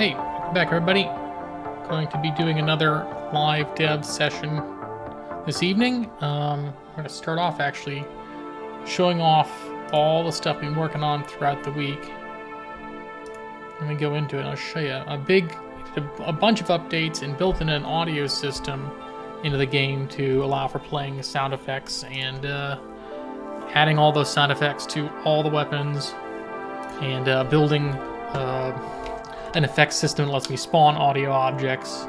Hey, welcome back everybody. Going to be doing another live dev session this evening. I'm going to start off actually showing off all the stuff we've been working on throughout the week. Let me go into it and I'll show you. A bunch of updates and built in an audio system into the game to allow for playing sound effects and adding all those sound effects to all the weapons and building an effects system that lets me spawn audio objects.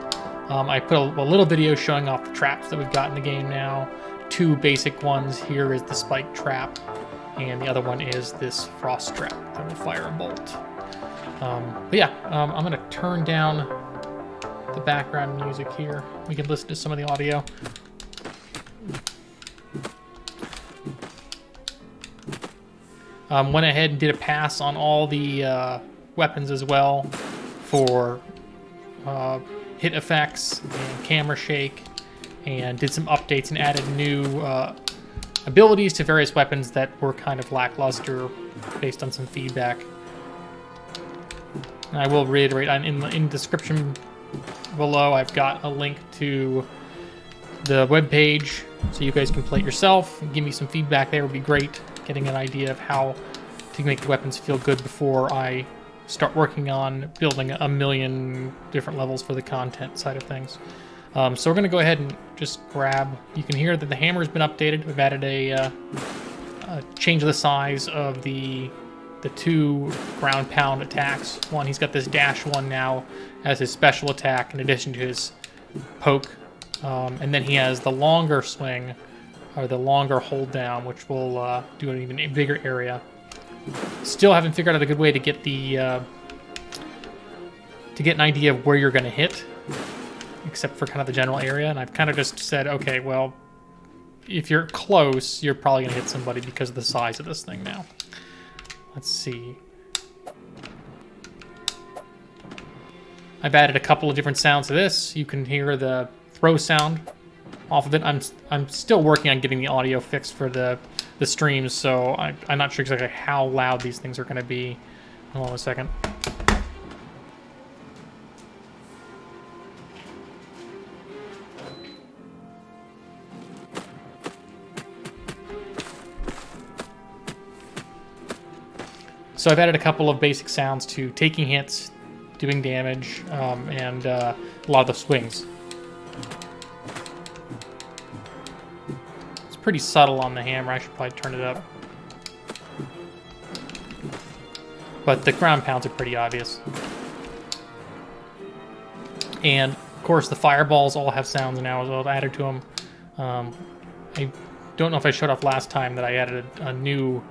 I put a little video showing off the traps that we've got in the game now. Two basic ones. Here is the spike trap, and the other one is this frost trap that will fire a bolt. I'm going to turn down the background music here. We can listen to some of the audio. Went ahead and did a pass on all the weapons as well for hit effects and camera shake, and did some updates and added new abilities to various weapons that were kind of lackluster based on some feedback. And I will reiterate, in the description below I've got a link to the web page so you guys can play it yourself and give me some feedback. There would be great, getting an idea of how to make the weapons feel good before I start working on building a million different levels for the content side of things. So we're going to go ahead and just grab, you can hear that the hammer's been updated. We've added a change of the size of the two ground pound attacks. One, he's got this dash one now as his special attack in addition to his poke. And then he has the longer swing, or the longer hold down, which will do an even bigger area. Still haven't figured out a good way to get an idea of where you're going to hit, except for kind of the general area. And I've kind of just said, okay, well, if you're close, you're probably going to hit somebody because of the size of this thing now. Let's see. I've added a couple of different sounds to this. You can hear the throw sound off of it. I'm still working on getting the audio fixed for the streams, so I'm not sure exactly how loud these things are going to be. Hold on a second. So I've added a couple of basic sounds to taking hits, doing damage, and a lot of the swings. Pretty subtle on the hammer. I should probably turn it up. But the ground pounds are pretty obvious. And of course the fireballs all have sounds now as well added to them. I don't know if I showed off last time that I added a new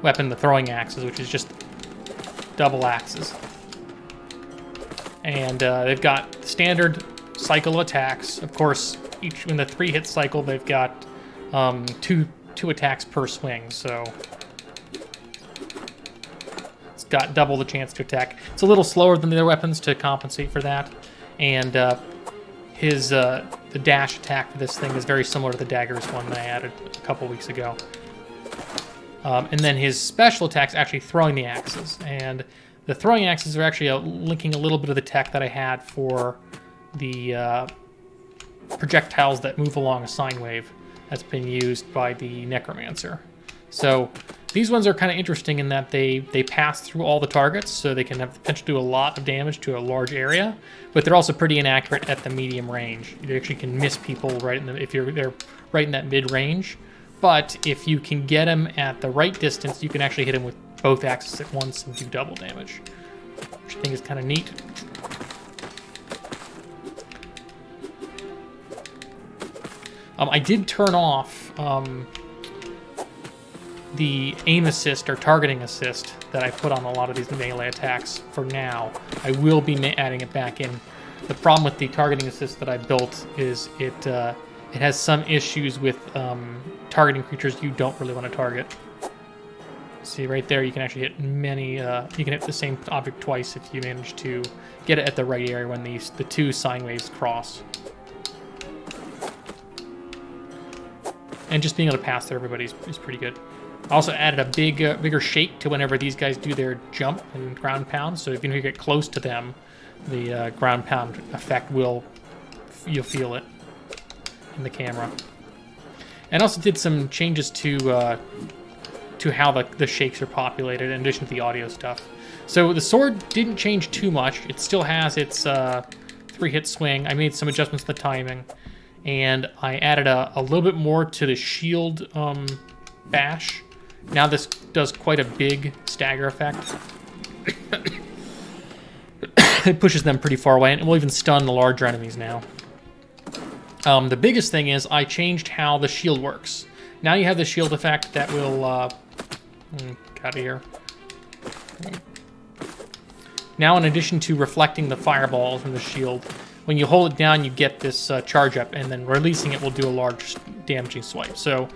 weapon, the throwing axes, which is just double axes. And they've got standard cycle attacks. Of course, in the 3-hit cycle, they've got two attacks per swing, so it's got double the chance to attack. It's a little slower than the other weapons to compensate for that, and the dash attack for this thing is very similar to the daggers one that I added a couple weeks ago. And then his special attack is actually throwing the axes, and the throwing axes are actually linking a little bit of the tech that I had for the projectiles that move along a sine wave that's been used by the Necromancer. So these ones are kind of interesting in that they pass through all the targets, so they can have the potential to do a lot of damage to a large area, but they're also pretty inaccurate at the medium range. You actually can miss people if they're right in that mid range. But if you can get them at the right distance, you can actually hit them with both axes at once and do double damage, which I think is kind of neat. I did turn off the aim assist or targeting assist that I put on a lot of these melee attacks for now. I will be adding it back in. The problem with the targeting assist that I built is it has some issues with targeting creatures you don't really want to target. See right there, you can actually hit you can hit the same object twice if you manage to get it at the right area when the two sine waves cross. And just being able to pass through everybody is pretty good. I also added a bigger shake to whenever these guys do their jump and ground pound. So if you get close to them, the ground pound effect you'll feel it in the camera. And also did some changes to how the shakes are populated in addition to the audio stuff. So the sword didn't change too much. It still has its 3-hit swing. I made some adjustments to the timing, and I added a little bit more to the shield bash. Now this does quite a big stagger effect. It pushes them pretty far away, and it will even stun the larger enemies now. The biggest thing is I changed how the shield works. Now you have the shield effect that will... get out of here. Now, in addition to reflecting the fireballs from the shield, when you hold it down, you get this charge up, and then releasing it will do a large damaging swipe. So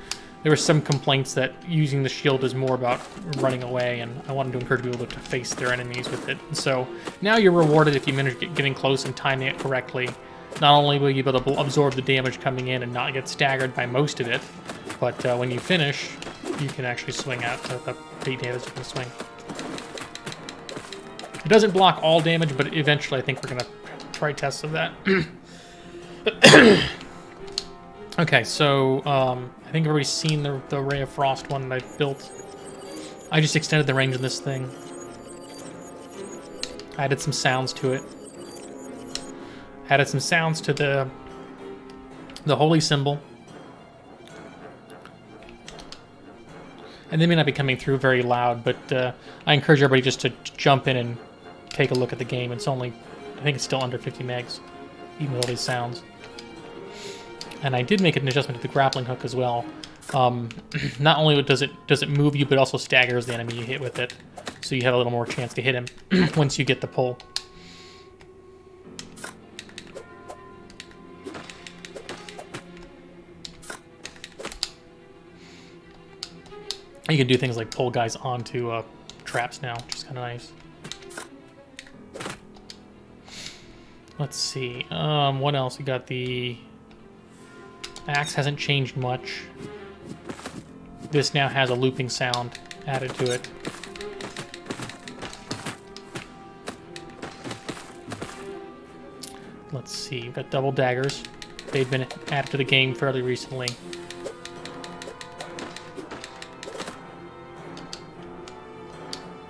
there were some complaints that using the shield is more about running away, and I wanted to encourage people to face their enemies with it. So now you're rewarded if you manage getting close and timing it correctly. Not only will you be able to absorb the damage coming in and not get staggered by most of it, but when you finish, you can actually swing out the damage you can swing. It doesn't block all damage, but eventually I think we're going to try tests of that. Okay, so I think everybody's seen the Ray of Frost one that I built. I just extended the range of this thing. I added some sounds to it. Added some sounds to the holy symbol. And they may not be coming through very loud, but I encourage everybody just to jump in and take a look at the game. It's only, I think it's still under 50 megs, even with all these sounds. And I did make an adjustment to the grappling hook as well. Not only does it move you, but also staggers the enemy you hit with it, so you have a little more chance to hit him once you get the pull. You can do things like pull guys onto traps now, which is kind of nice. Let's see. What else? We got the axe hasn't changed much. This now has a looping sound added to it. Let's see. We've got double daggers. They've been added to the game fairly recently.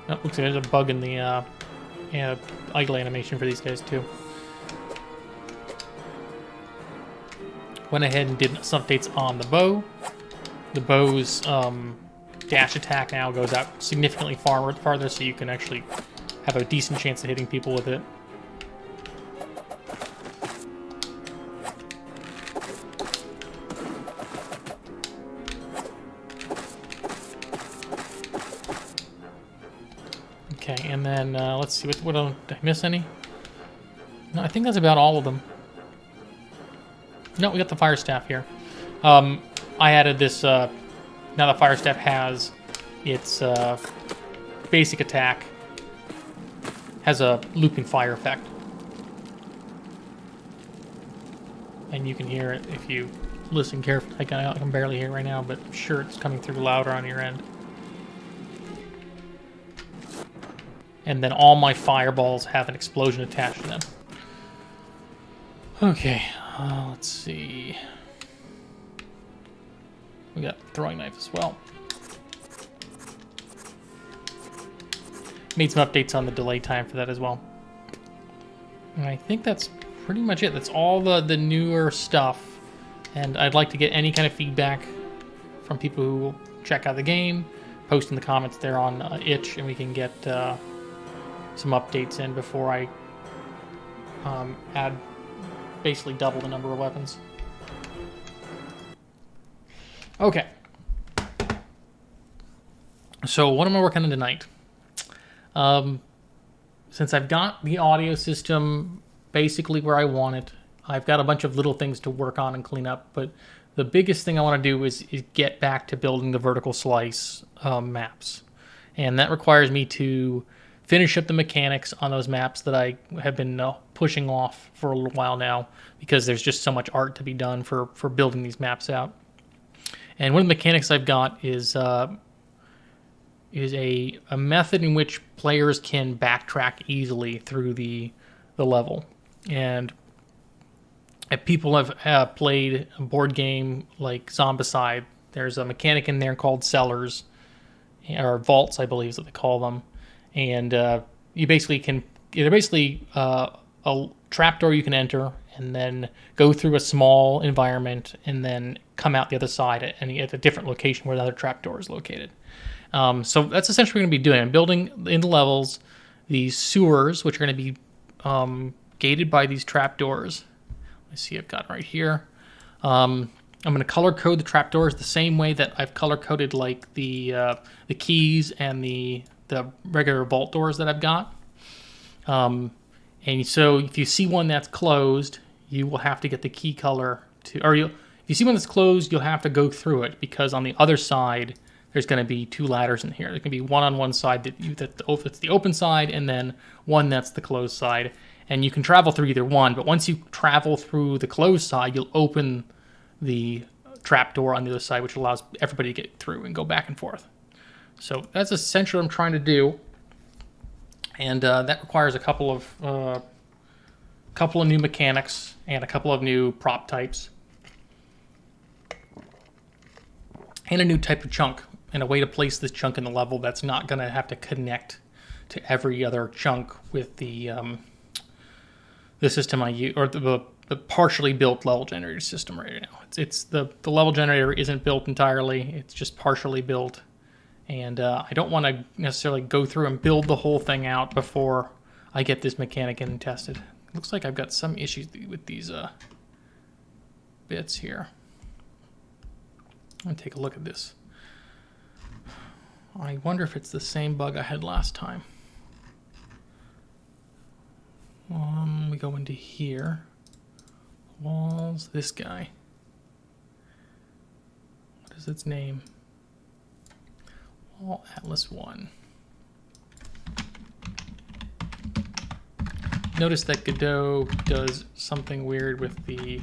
Oh, looks like there's a bug in the idle animation for these guys too. Went ahead and did some updates on the bow. The bow's dash attack now goes out significantly farther, so you can actually have a decent chance of hitting people with it. Okay, and then let's see, what did I miss any? No, I think that's about all of them. No, we got the fire staff here. I added this, now the fire staff has its basic attack, has a looping fire effect. And you can hear it if you listen carefully. I can barely hear it right now, but I'm sure it's coming through louder on your end. And then all my fireballs have an explosion attached to them. Okay, let's see. We got throwing knife as well. Made some updates on the delay time for that as well. And I think that's pretty much it. That's all the newer stuff. And I'd like to get any kind of feedback from people who check out the game. Post in the comments there on itch, and we can get some updates in before I add basically double the number of weapons. Okay. So what am I working on tonight? Since I've got the audio system basically where I want it, I've got a bunch of little things to work on and clean up, but the biggest thing I want to do is get back to building the vertical slice maps. And that requires me to finish up the mechanics on those maps that I have been pushing off for a little while now, because there's just so much art to be done for building these maps out. And one of the mechanics I've got is is a method in which players can backtrack easily through the level. And if people have played a board game like Zombicide, there's a mechanic in there called cellars, or vaults, I believe is what they call them. And you basically can, they're basically a trapdoor you can enter and then go through a small environment and then come out the other side at a different location where another trapdoor is located. So that's essentially what we're going to be doing. I'm building in the levels these sewers, which are going to be gated by these trapdoors. I see I've got right here. I'm going to color code the trapdoors the same way that I've color coded like the keys and the regular vault doors that I've got. And so if you see one that's closed, you will have to get the key color if you see one that's closed, you'll have to go through it, because on the other side, there's going to be two ladders in here. There can be one on one side that's the open side, and then one that's the closed side. And you can travel through either one, but once you travel through the closed side, you'll open the trapdoor on the other side, which allows everybody to get through and go back and forth. So that's essentially what I'm trying to do. And that requires a couple of new mechanics and a couple of new prop types and a new type of chunk and a way to place this chunk in the level that's not going to have to connect to every other chunk with the system I use, or the partially built level generator system right now. It's the level generator isn't built entirely; it's just partially built. And I don't want to necessarily go through and build the whole thing out before I get this mechanic in and tested. Looks like I've got some issues with these bits here. I'm going to take a look at this. I wonder if it's the same bug I had last time. We go into here. Walls, this guy. What is its name? Wall Atlas 1. Notice that Godot does something weird with the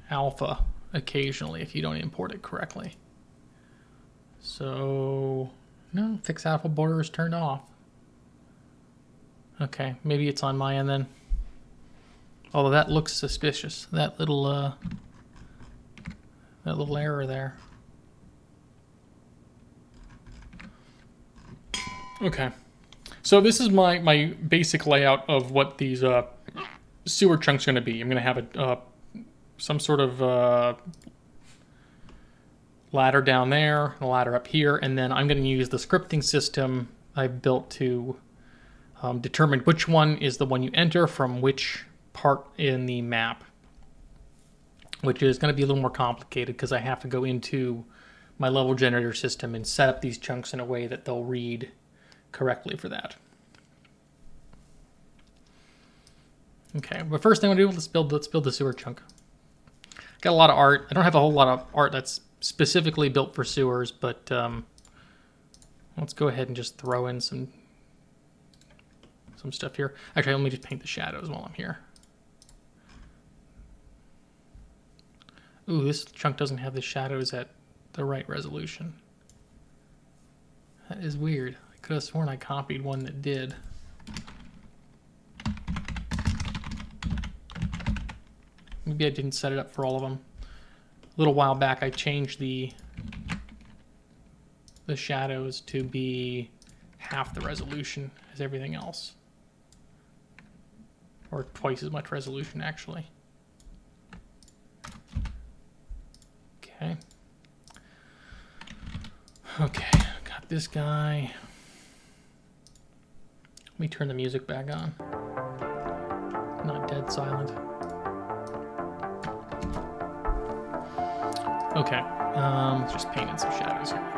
alpha occasionally if you don't import it correctly. So, no, fix alpha border is turned off. Okay, maybe it's on my end then. Although that looks suspicious. That little error there. Okay, so this is my basic layout of what these sewer chunks are going to be. I'm going to have some sort of ladder down there, and a ladder up here, and then I'm going to use the scripting system I've built to determine which one is the one you enter from which part in the map, which is going to be a little more complicated because I have to go into my level generator system and set up these chunks in a way that they'll read correctly for that. Okay, but first thing I'm going to do, let's build the sewer chunk. Got a lot of art. I don't have a whole lot of art that's specifically built for sewers, but let's go ahead and just throw in some stuff here. Actually, let me just paint the shadows while I'm here. Ooh, this chunk doesn't have the shadows at the right resolution. That is weird. I could have sworn I copied one that did. Maybe I didn't set it up for all of them. A little while back I changed the shadows to be half the resolution as everything else. Or twice as much resolution, actually. Okay. Okay, got this guy. Let me turn the music back on. Not dead silent. Okay, just paint in some shadows here.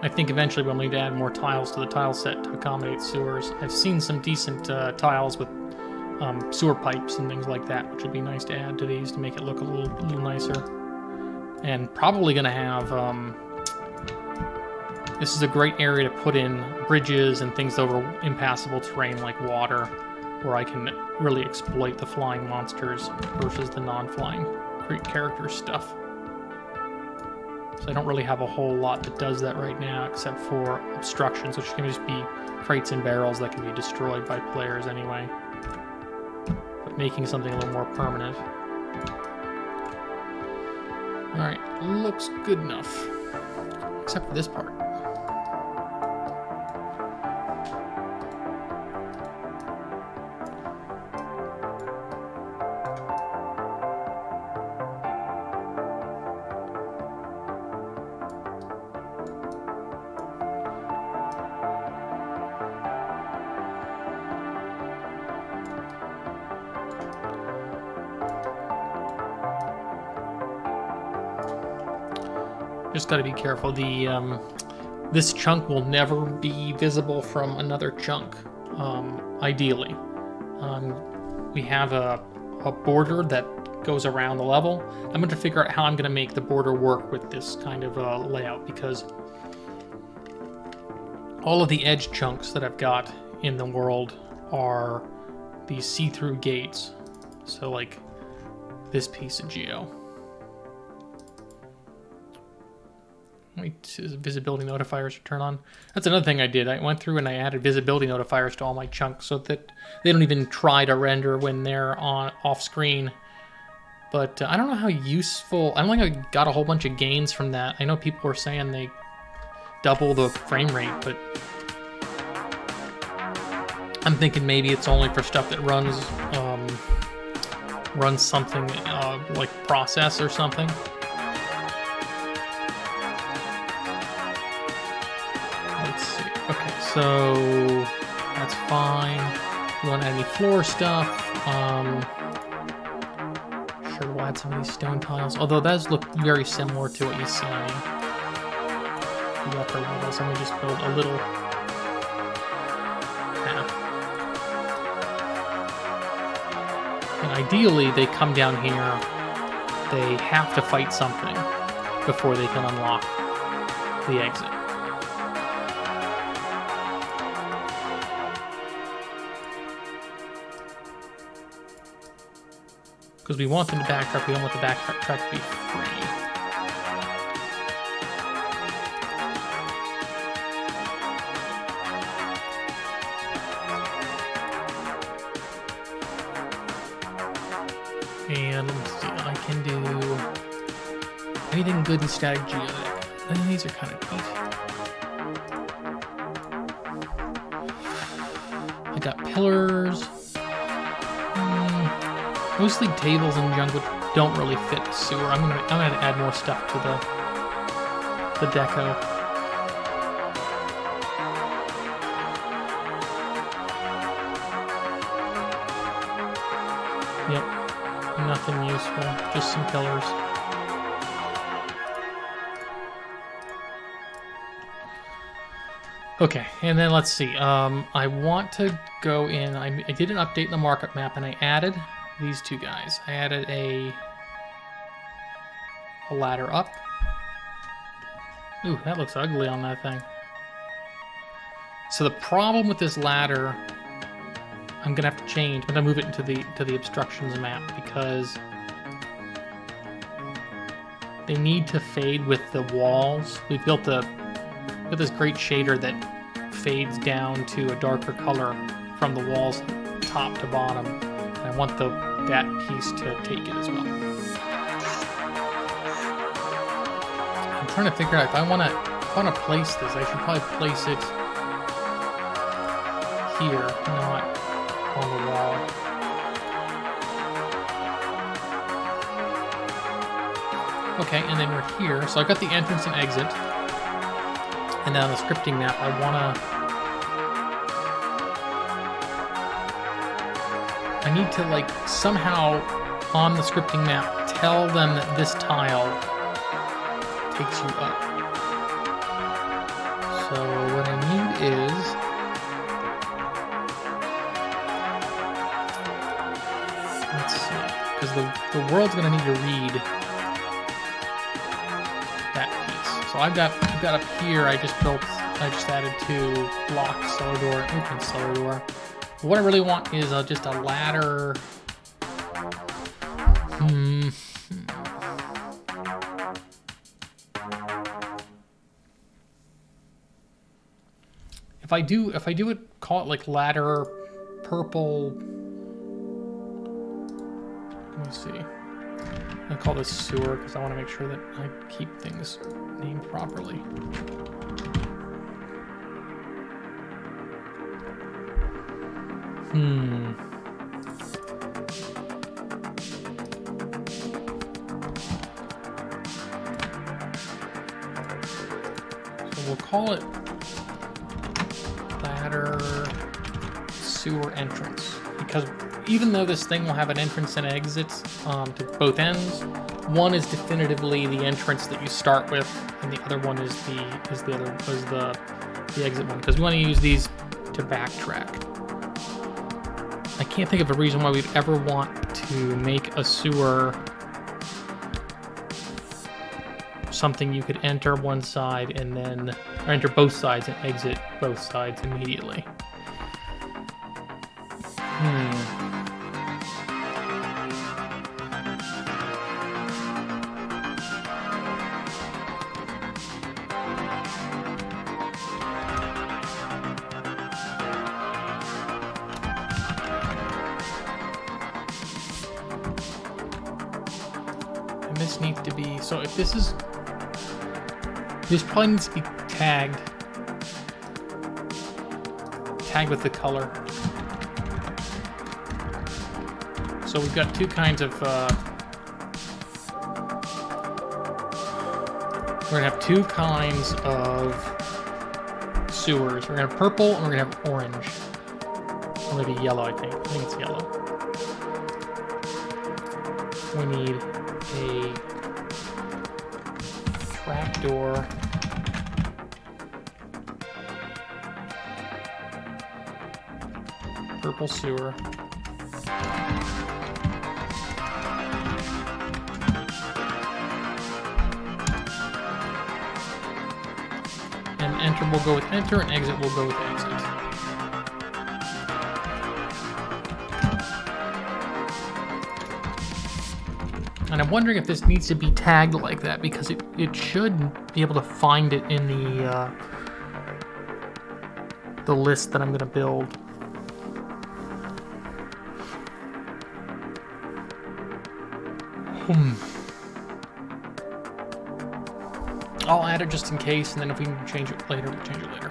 I think eventually we'll need to add more tiles to the tile set to accommodate sewers. I've seen some decent tiles with sewer pipes and things like that, which would be nice to add to these to make it look a little nicer. And probably going to have... this is a great area to put in bridges and things over impassable terrain like water, where I can really exploit the flying monsters versus the non-flying character stuff. So I don't really have a whole lot that does that right now, except for obstructions, which can just be crates and barrels that can be destroyed by players anyway. But making something a little more permanent. Alright, looks good enough. Except for this part. Just got to be careful. This chunk will never be visible from another chunk, ideally. We have a border that goes around the level. I'm going to figure out how I'm going to make the border work with this kind of layout, because all of the edge chunks that I've got in the world are these see-through gates. So like this piece of geo. Wait, visibility notifiers to turn on. That's another thing I did. I went through and I added visibility notifiers to all my chunks so that they don't even try to render when they're off screen. But I don't know how useful. I don't think I got a whole bunch of gains from that. I know people were saying they double the frame rate, but I'm thinking maybe it's only for stuff that runs something like process or something. Okay, so that's fine. You want to add any floor stuff? Sure, we'll add some of these stone tiles. Although those look very similar to what you see on the upper levels. Let me just build a little path. And ideally, they come down here. They have to fight something before they can unlock the exit. Because we want them to backtrack, we don't want the backtrack to be free. And let me see, I can do anything good in static geodetic. These are kind of neat. I got pillars. Mostly tables and junk which don't really fit the sewer. I'm gonna add more stuff to the deco. Yep, nothing useful, just some pillars. Okay, and then let's see. I want to go in. I did an update in the market map, and I added these two guys. I added a ladder up. Ooh, that looks ugly on that thing. So the problem with this ladder, I'm gonna have to change. I'm gonna move it into the obstructions map because they need to fade with the walls. We've built this great shader that fades down to a darker color from the walls top to bottom. And I want that piece to take it as well. I'm trying to figure out if I want to place this. I should probably place it here, not on the wall. Okay, and then we're here. So I've got the entrance and exit. And now on the scripting map, I need to like somehow on the scripting map tell them that this tile takes you up. So what I need is let's see, because the world's gonna need to read that piece. So I've got up here. I just added 2 locked cellar door, open cellar door. What I really want is just a ladder. If I do it, call it like ladder purple. Let me see. I'll call this sewer because I want to make sure that I keep things named properly. So we'll call it ladder sewer entrance, because even though this thing will have an entrance and exits to both ends, one is definitively the entrance that you start with, and the other one is the exit one, because we want to use these to backtrack. I can't think of a reason why we'd ever want to make a sewer something you could enter one side and then, or enter both sides and exit both sides immediately. And this needs to be, so if this is, this probably needs to be tagged with the color. So we've got 2 kinds of, we're gonna have 2 kinds of sewers. We're gonna have purple and we're gonna have orange. Or maybe yellow, I think. I think it's yellow. We need a trapdoor. Purple sewer. And enter will go with enter, and exit will go with exit. And I'm wondering if this needs to be tagged like that, because it should be able to find it in the list that I'm going to build. I'll add it just in case, and then if we can change it later, we'll change it later.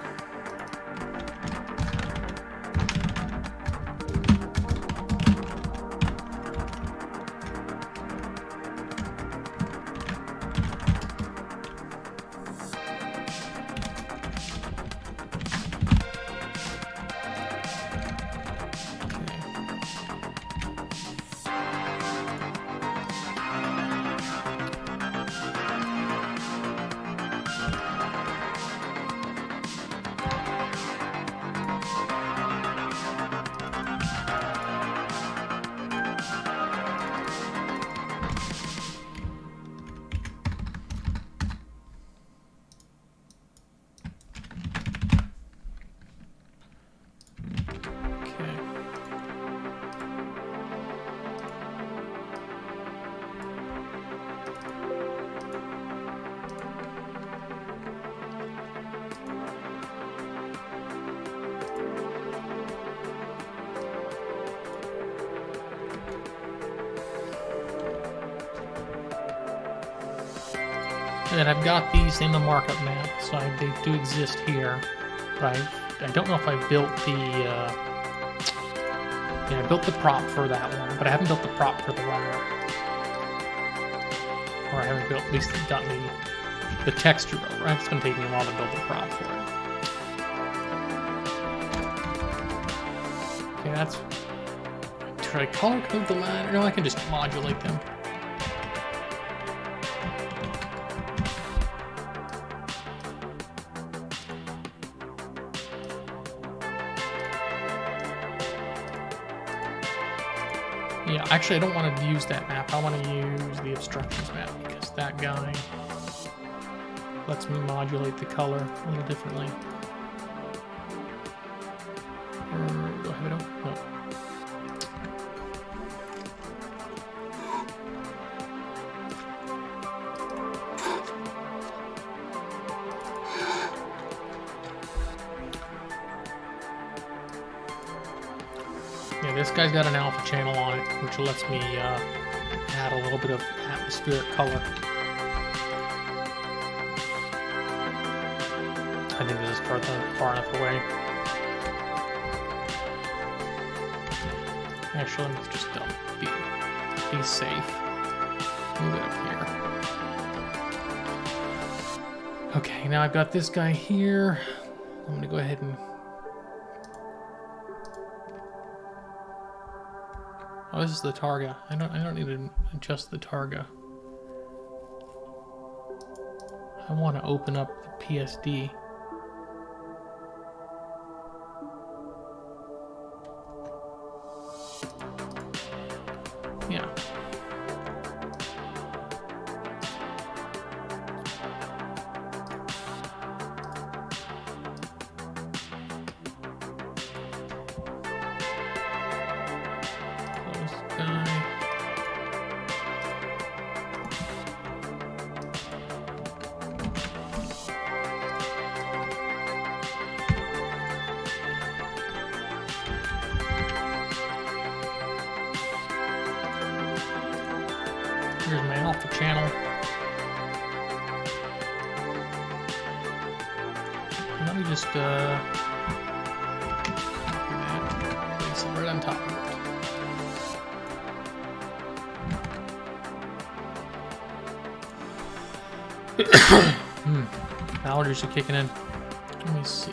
And then I've got these in the markup map, so they do exist here. But I don't know if I built the I built the prop for that one, but I haven't built the prop for the ladder. Or I haven't built, at least gotten the texture built, right? It's going to take me a while to build the prop for it. Okay, that's... Should I color code the ladder? No, I can just modulate them. Yeah, actually, I don't want to use that map. I want to use the obstructions map because that guy lets me modulate the color a little differently. Or do I have it on? No. Yeah, this guy's got an alpha channel on it, which lets me add a little bit of atmospheric color. I think this is far enough away. Actually, let me just be safe. Move it up here. Okay, now I've got this guy here. I'm gonna go ahead and. Oh, this is the targa. I don't need to adjust the targa. I want to open up the PSD. Yeah. Here's my alpha channel. Let me just copy that. Place it right on top of it. Allergies are kicking in. Let me see.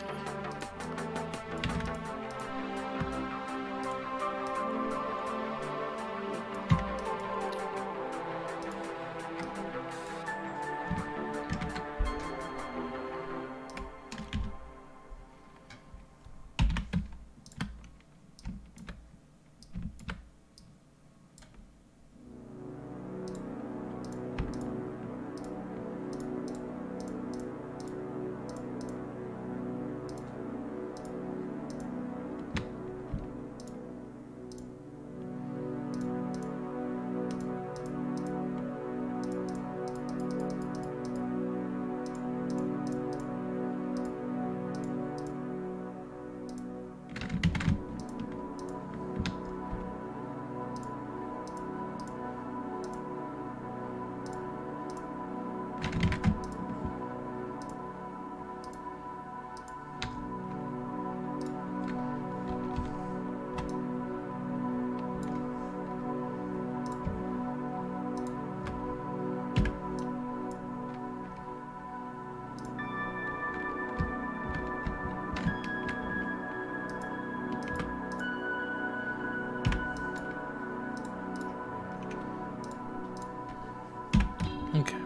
Okay.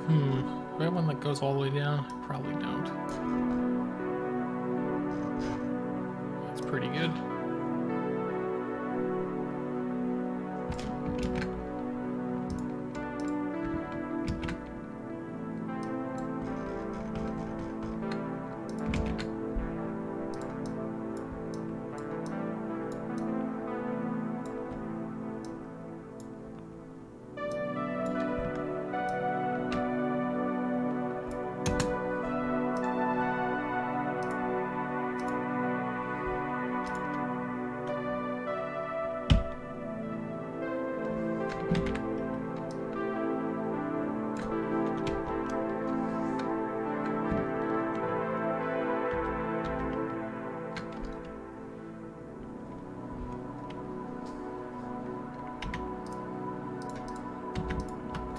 Do I have one that goes all the way down? I probably don't. That's pretty good.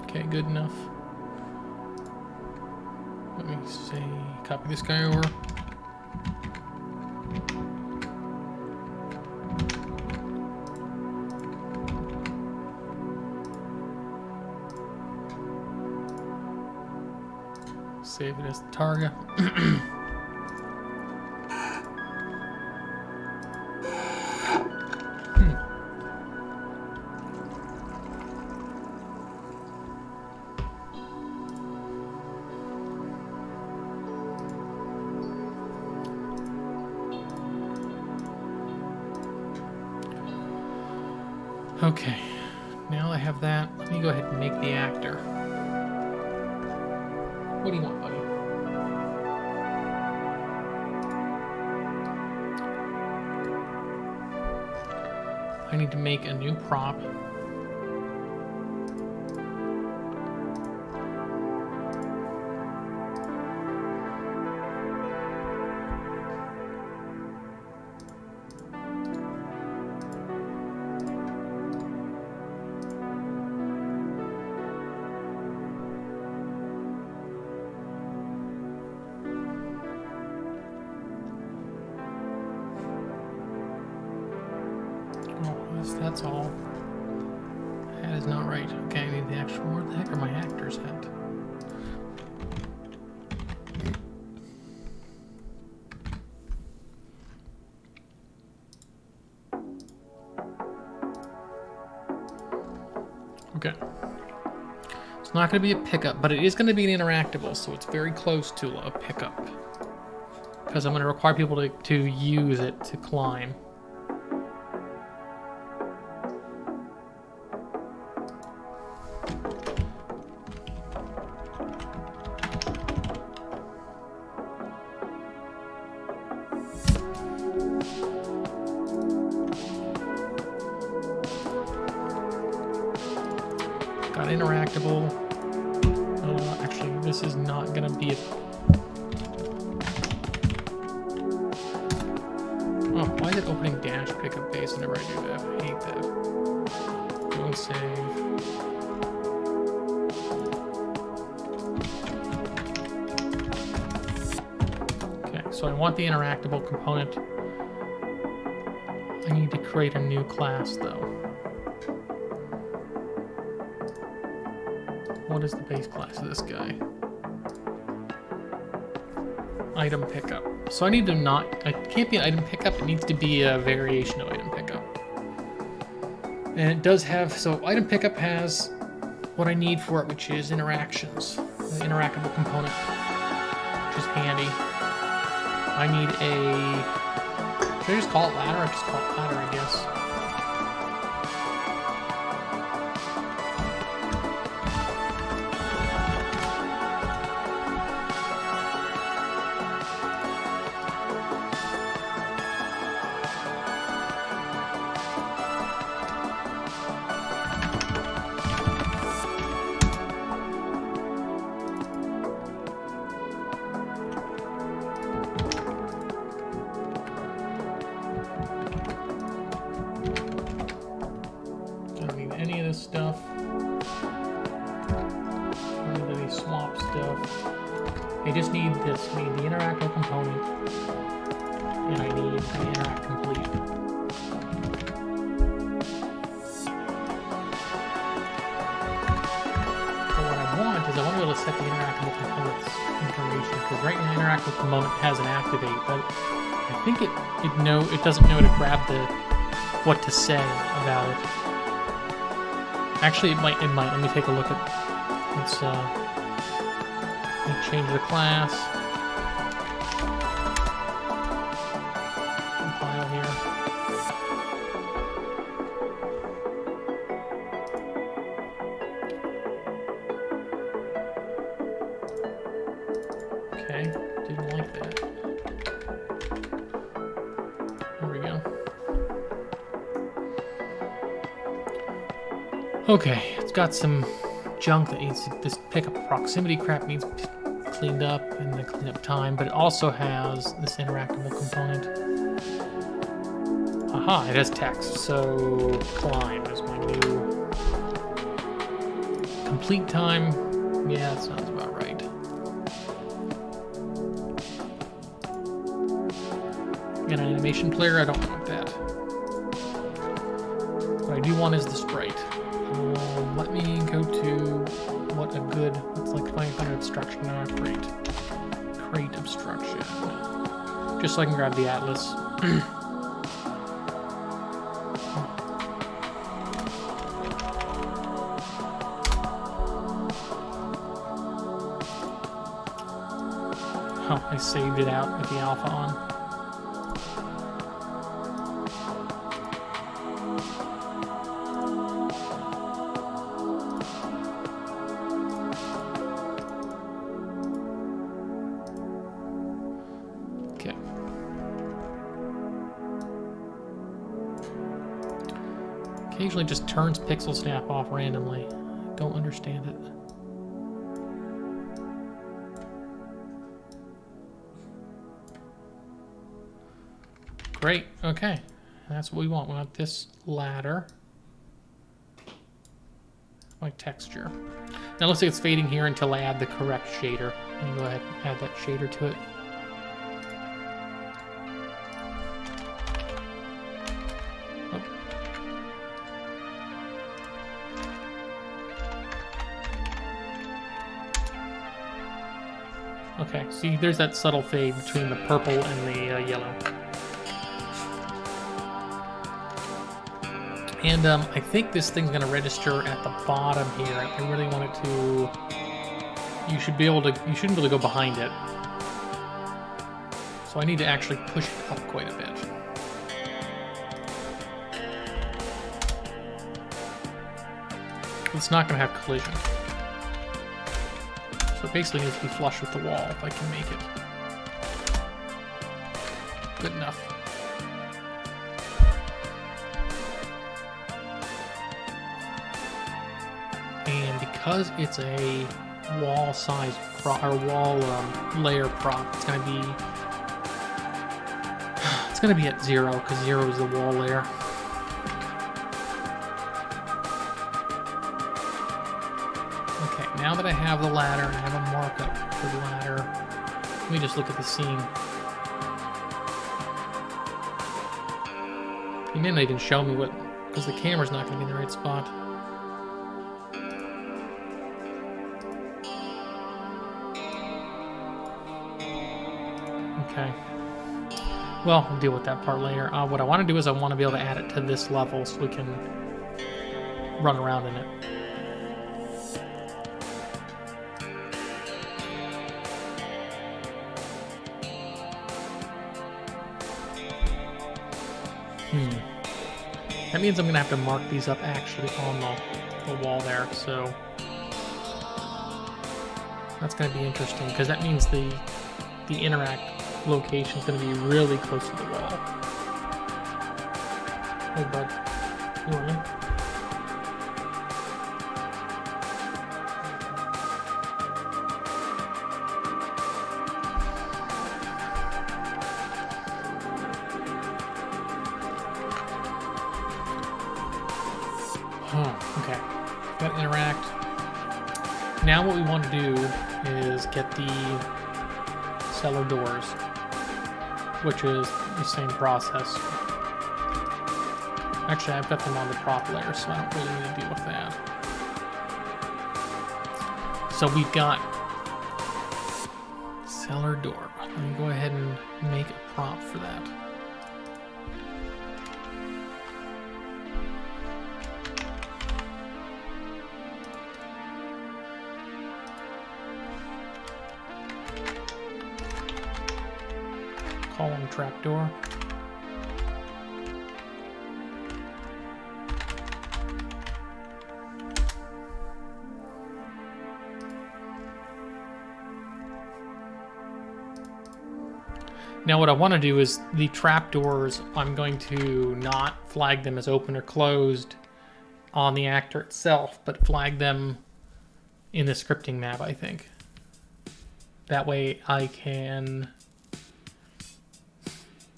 Okay, good enough. Let me say, copy this guy over. Save it as the target. Okay, now I have that. Let me go ahead and make the actor. What do you want, buddy? I need to make a new prop. That's all. That is not right. Okay, I need the actual. Where the heck are my actors at? Okay. It's not going to be a pickup, but it is going to be an interactable, so it's very close to a pickup. Because I'm going to require people to use it to climb. Got interactable. Actually, this is not going to be a... Oh, why is it opening dash pickup base whenever I do that? I hate that. Go and save. Okay, so I want the interactable component. I need to create a new class, though. What is the base class of this guy? Item pickup. So I need to not... It can't be an item pickup. It needs to be a variation of item pickup. And it does have... So item pickup has what I need for it, which is interactions. The interactable component, which is handy. I need a... Should I just call it ladder? I just call it ladder, I guess. Any of this stuff. I don't need any swap stuff. I just need this. I need the interactive component. And I need the interact complete. But what I want is I want to be able to set the interactable components information, because right now the interactive component has an activate, but I think it doesn't know to grab what to say about it. Actually, it might. Let me take a look at. Let's let me change the class. File here. Okay, didn't like that. There we go. Okay, it's got some junk that needs this pickup proximity crap needs cleaned up in the cleanup time, but it also has this interactable component. Aha, it has text, so climb is my new complete time. Yeah, that sounds about right. An animation player, I don't want that. What I do want is the sprite. Let me go to what's like 500 instruction and operate. Crate obstruction. Just so I can grab the atlas. Oh, I saved it out with the alpha on. Okay. Occasionally just turns pixel snap off randomly. Don't understand it. Great, okay. That's what we want. We want this ladder. Like texture. Now it looks like it's fading here until I add the correct shader. Let me go ahead and add that shader to it. Oh. Okay, see, there's that subtle fade between the purple and the yellow. And I think this thing's going to register at the bottom here. I really want it to... You shouldn't be able to go behind it. So I need to actually push it up quite a bit. It's not going to have collision. So it basically needs to be flush with the wall if I can make it. Good enough. Because it's a wall size prop or wall layer prop, it's gonna be at 0 because 0 is the wall layer. Okay, now that I have the ladder and I have a markup for the ladder, let me just look at the scene. He may not even show me what, because the camera's not gonna be in the right spot. Okay. Well, we'll deal with that part later. What I want to do is I want to be able to add it to this level so we can run around in it. That means I'm going to have to mark these up actually on the wall there, so that's going to be interesting because that means the interact location is going to be really close to the wall. Hey bud, you want in? Okay, got interact. Now what we want to do is get the cellar doors, which is the same process. Actually, I've got them on the prop layer, so I don't really need to deal with that. So we've got cellar door. Let me go ahead and make a prop for that. Column trapdoor. Now what I want to do is the trapdoors, I'm going to not flag them as open or closed on the actor itself, but flag them in the scripting map, I think. That way I can...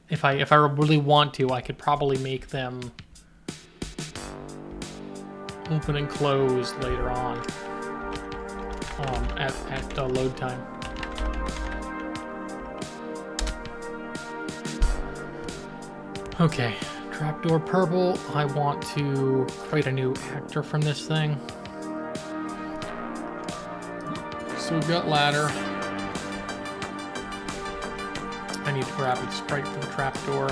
If I really want to, I could probably make them open and close later on at load time. Okay, trapdoor purple. I want to create a new actor from this thing. So we've got ladder. I need to grab a sprite for the trapdoor.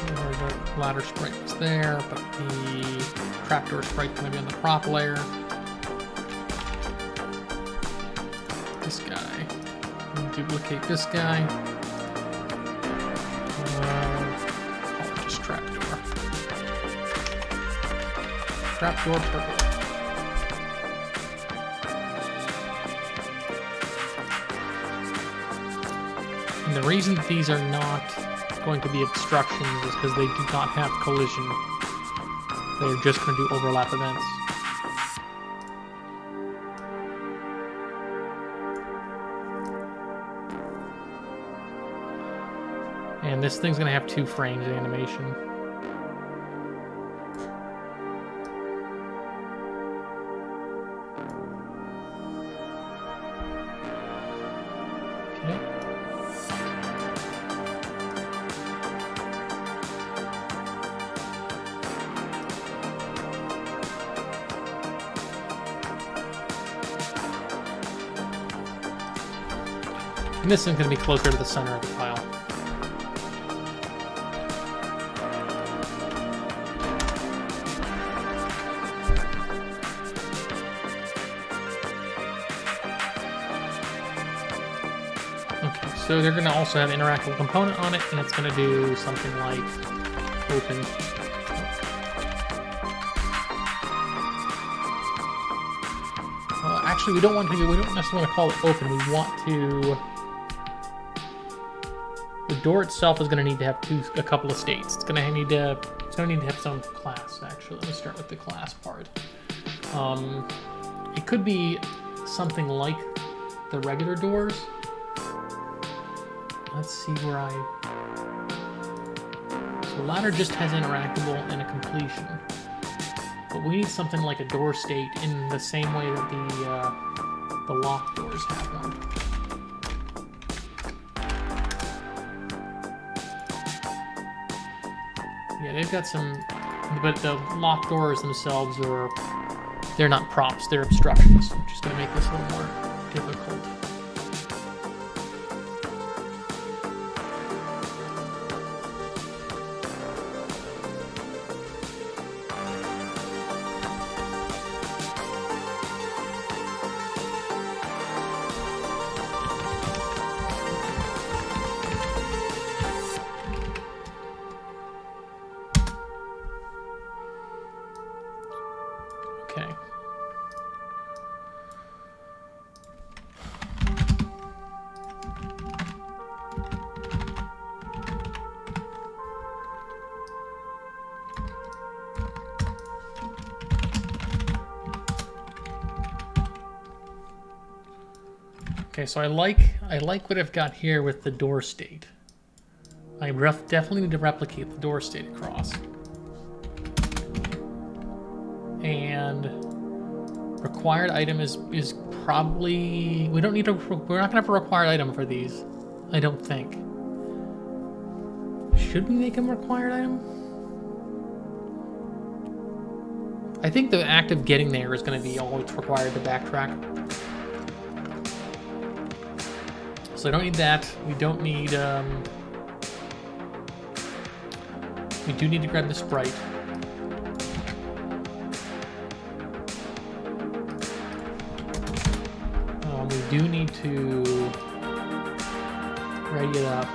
The ladder sprite was there, but the trapdoor sprite's going to be on the prop layer. This guy. Duplicate this guy. Just trapdoor. Trapdoor purple. And the reason that these are not going to be obstructions is because they do not have collision. They're just going to do overlap events. And this thing's going to have 2 frames of animation. Okay. And this one's going to be closer to the center of the pile. So they're going to also have an interactable component on it, and it's going to do something like open. Actually, we don't necessarily want to call it open. We want to. The door itself is going to need to have a couple of states. It's going to need to have its own class. Actually, let me start with the class part. It could be something like the regular doors. Let's see where So ladder just has interactable and a completion. But we need something like a door state in the same way that the lock doors have one. Yeah, they've got some, but the lock doors themselves they're not props, they're obstructions, which is going to make this a little more difficult. Okay. Okay, so I like what I've got here with the door state. I definitely need to replicate the door state across. And required item is probably, we're not gonna have a required item for these, I don't think. Should we make them required item? I think the act of getting there is going to be all it's required to backtrack. So I don't need that. We don't need, we do need to grab the sprite. We do need to ready it up.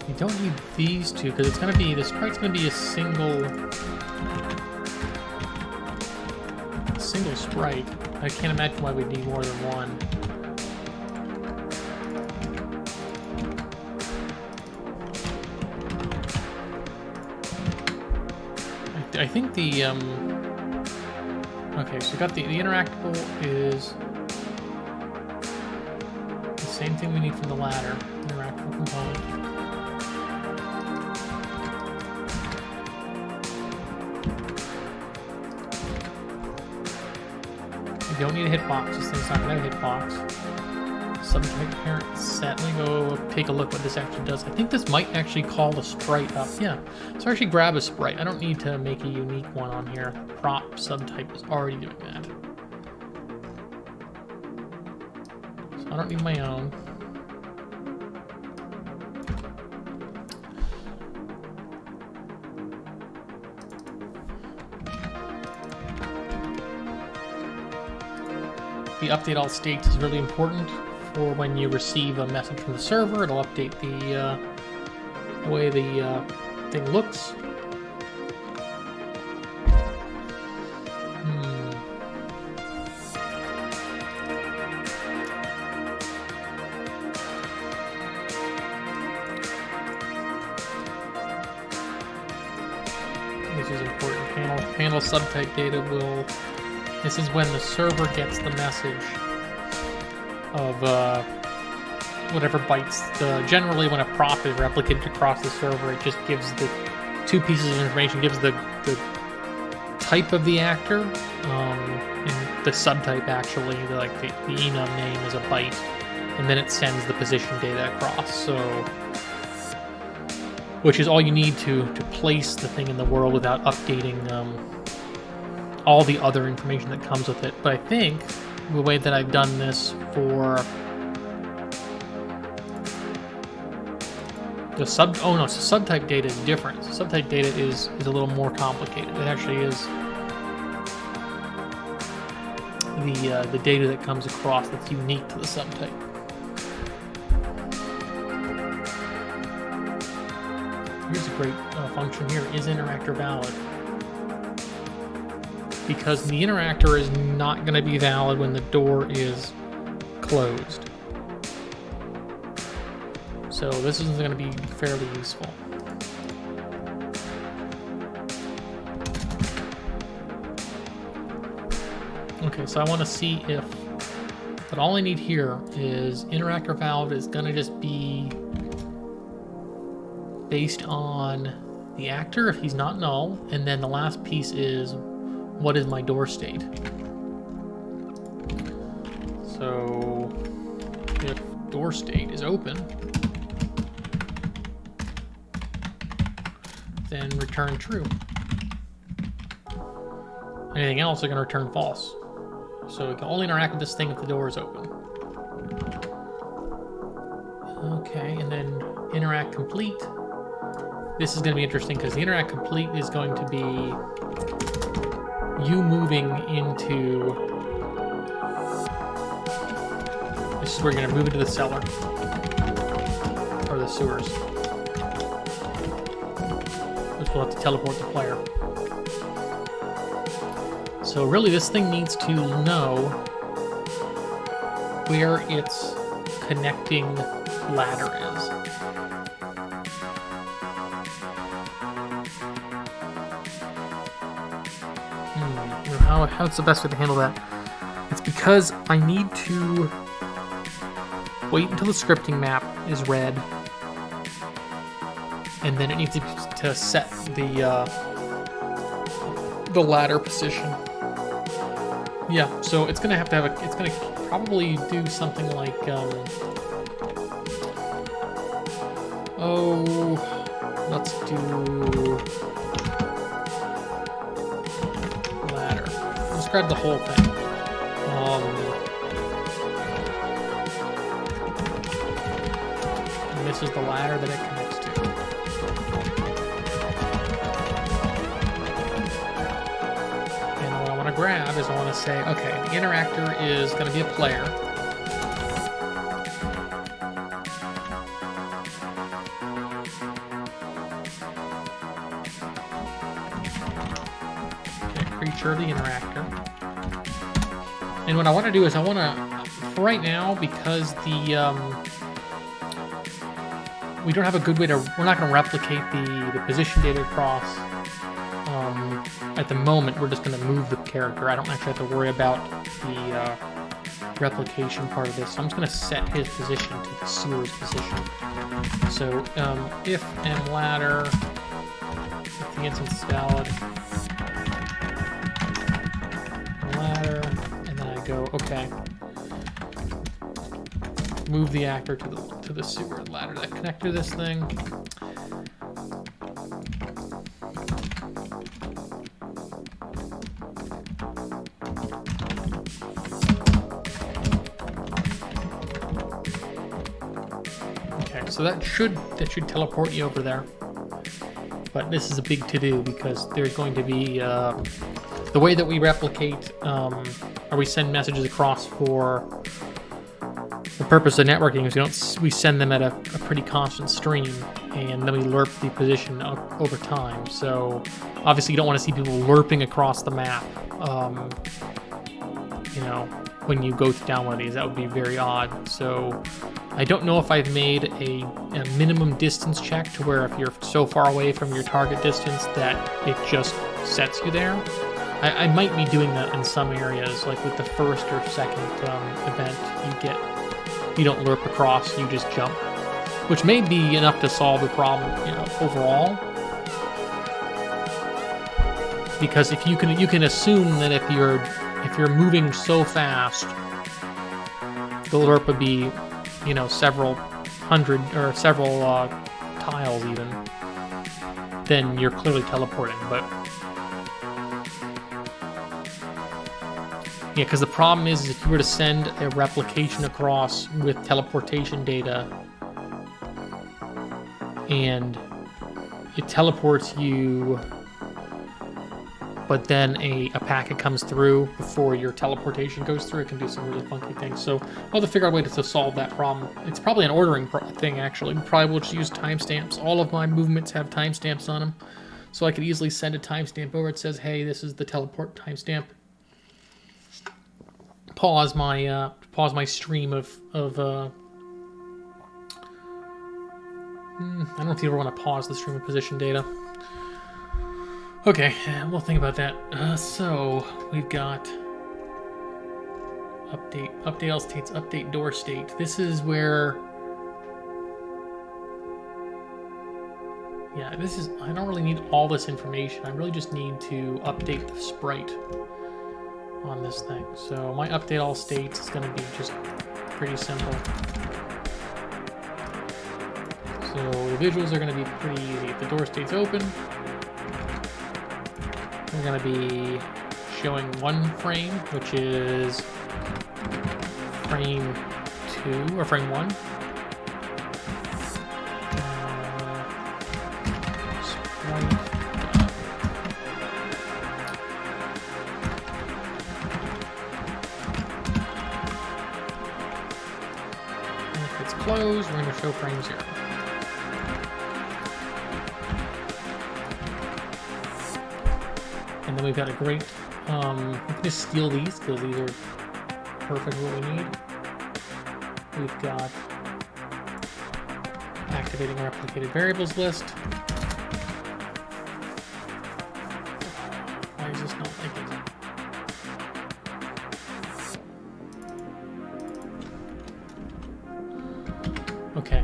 We don't need these two because it's going to be, the sprite's going to be a single sprite. I can't imagine why we'd need more than one. I think the okay, so we got the interactable is the same thing we need from the ladder, interactable component. We don't need a hitbox, this thing's not gonna have a hitbox. Subtype parent set, let me go take a look what this actually does. I think this might actually call the sprite up, yeah. So actually grab a sprite, I don't need to make a unique one on here. Prop subtype is already doing that. I don't need my own. The update all states is really important for when you receive a message from the server. It'll update the way the thing looks. This is important. Handle subtype data will... This is when the server gets the message of whatever bytes. Generally, when a prop is replicated across the server, it just gives the two pieces of information. Gives the type of the actor, and the subtype actually, the enum name is a byte, and then it sends the position data across. So, which is all you need to place the thing in the world without updating all the other information that comes with it. But I think the way that I've done this for the subtype data is different. So subtype data is a little more complicated. It actually is the data that comes across that's unique to the subtype. Here's a great function here, is interactor valid? Because the interactor is not going to be valid when the door is closed. So this is going to be fairly useful. Okay, so I want to see if... But all I need here is interactor valid is going to just be based on the actor if he's not null, and then the last piece is what is my door state. So if door state is open, then return true. Anything else is going to return false. So we can only interact with this thing if the door is open. Okay, and then interact complete. This is going to be interesting because the interact complete is going to be you moving into... This is where you're going to move into the cellar. Or the sewers. Which will have to teleport the player. So really this thing needs to know where its connecting ladder is. How's the best way to handle that? It's because I need to wait until the scripting map is read, and then it needs to set the ladder position. Yeah, so it's gonna have to have a. It's gonna probably do something like let's do. Grab the whole thing. And this is the ladder that it connects to. And what I want to grab is I want to say, okay, the interactor is going to be a player. Okay, creature, the interactor. And what I want to do is I want to, for right now, because the we don't have a good way to, we're not going to replicate the position data across at the moment. We're just going to move the character. I don't actually have to worry about the replication part of this. So I'm just going to set his position to the sewer's position. So if and ladder, if the instance is valid, ladder, go, okay. Move the actor to the sewer ladder that connect to this thing. So that should teleport you over there. But this is a big to-do because there's going to be the way that we replicate or we send messages across for the purpose of networking is we send them at a pretty constant stream, and then we lerp the position over time. So obviously you don't want to see people lerping across the map. When you go to download these, that would be very odd. So I don't know if I've made a minimum distance check to where if you're so far away from your target distance that it just sets you there. I might be doing that in some areas, like with the first or second event, you don't lerp across, you just jump, which may be enough to solve the problem, overall. Because if you can assume that if you're moving so fast, the lerp would be, several hundred or several tiles even, then you're clearly teleporting. But yeah, because the problem is if you were to send a replication across with teleportation data and it teleports you, but then a packet comes through before your teleportation goes through, it can do some really funky things. So I'll have to figure out a way to solve that problem. It's probably an ordering thing, actually. We probably will just use timestamps. All of my movements have timestamps on them. So I could easily send a timestamp over. It says, hey, this is the teleport timestamp. Pause my stream of I don't know if you ever want to pause the stream of position data. Okay, we'll think about that. So we've got update all states, update door state. This is where, I don't really need all this information. I really just need to update the sprite on this thing. So my update all states is going to be just pretty simple. So the visuals are going to be pretty easy. If the door state's open, we're going to be showing one frame, which is frame 2 or frame 1. And if it's closed, we're going to show frame 0. And then we've got a great, we can just steal these because these are perfect what we need. We've got activating replicated variables list. Why is this not like it? Okay.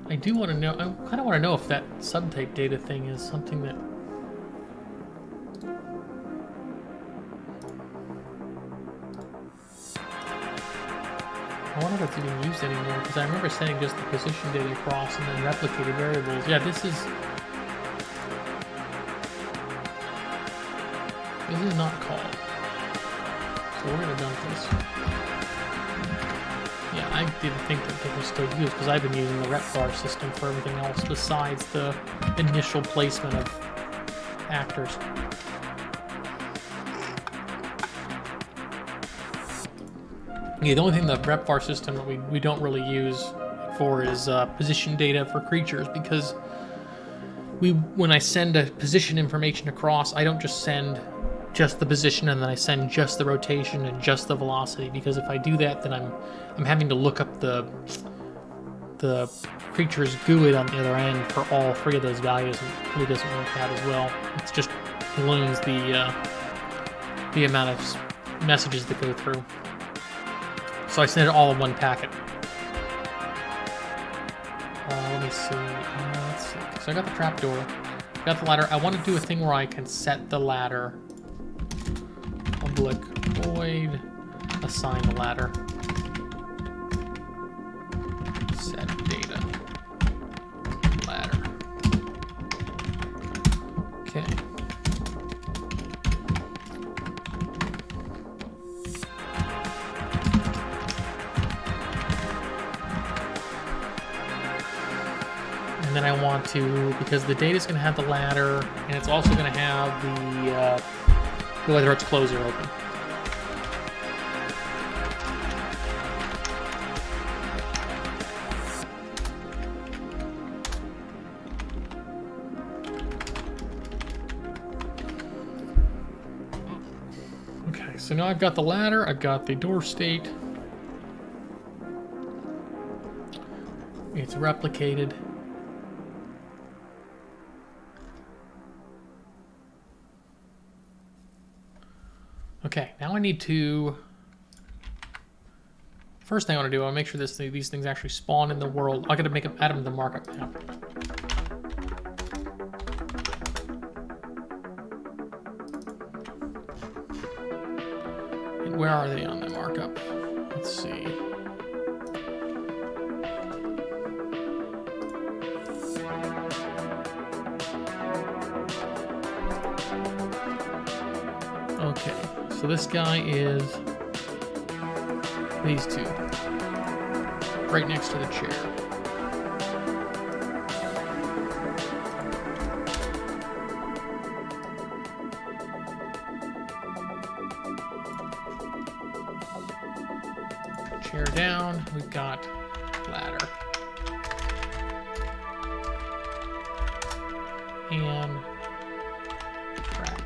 I do want to know, I kind of want to know if that subtype data thing is something that... I wonder if it's even used anymore, because I remember sending just the position data across and then replicated variables. Yeah, this is not called. So we're going to dump this. Yeah, I didn't think that they were still used because I've been using the rep-bar system for everything else besides the initial placement of actors. Yeah, the only thing the rep-bar system that we don't really use for is position data for creatures, because when I send a position information across, I don't just send just the position and then I send just the rotation and just the velocity, because if I do that, then I'm having to look up the creature's GUID on the other end for all three of those values, and it really doesn't work out as well. It just balloons the amount of messages that go through. So I send it all in one packet. Let me see. Let's see. So I got the trapdoor. Got the ladder. I want to do a thing where I can set the ladder. Public void. Assign the ladder. Set data. Ladder. Okay. want to, because the data's going to have the ladder, and it's also going to have the whether it's closed or open. Okay, so now I've got the ladder, I've got the door state. It's replicated. Okay, now I need to... First thing I want to do, I want to make sure these things actually spawn in the world. I got to add them to the markup now. And where are they on the markup? Let's see. Okay, so this guy is these two, right next to the chair. Chair down, we've got ladder. And trap.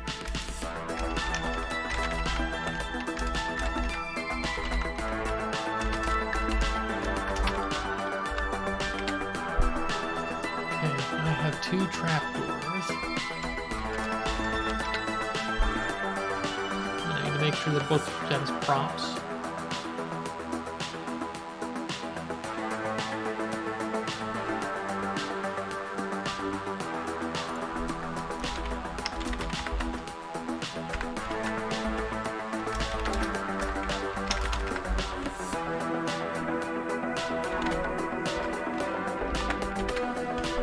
Two trapdoors. I need to make sure that both set as props.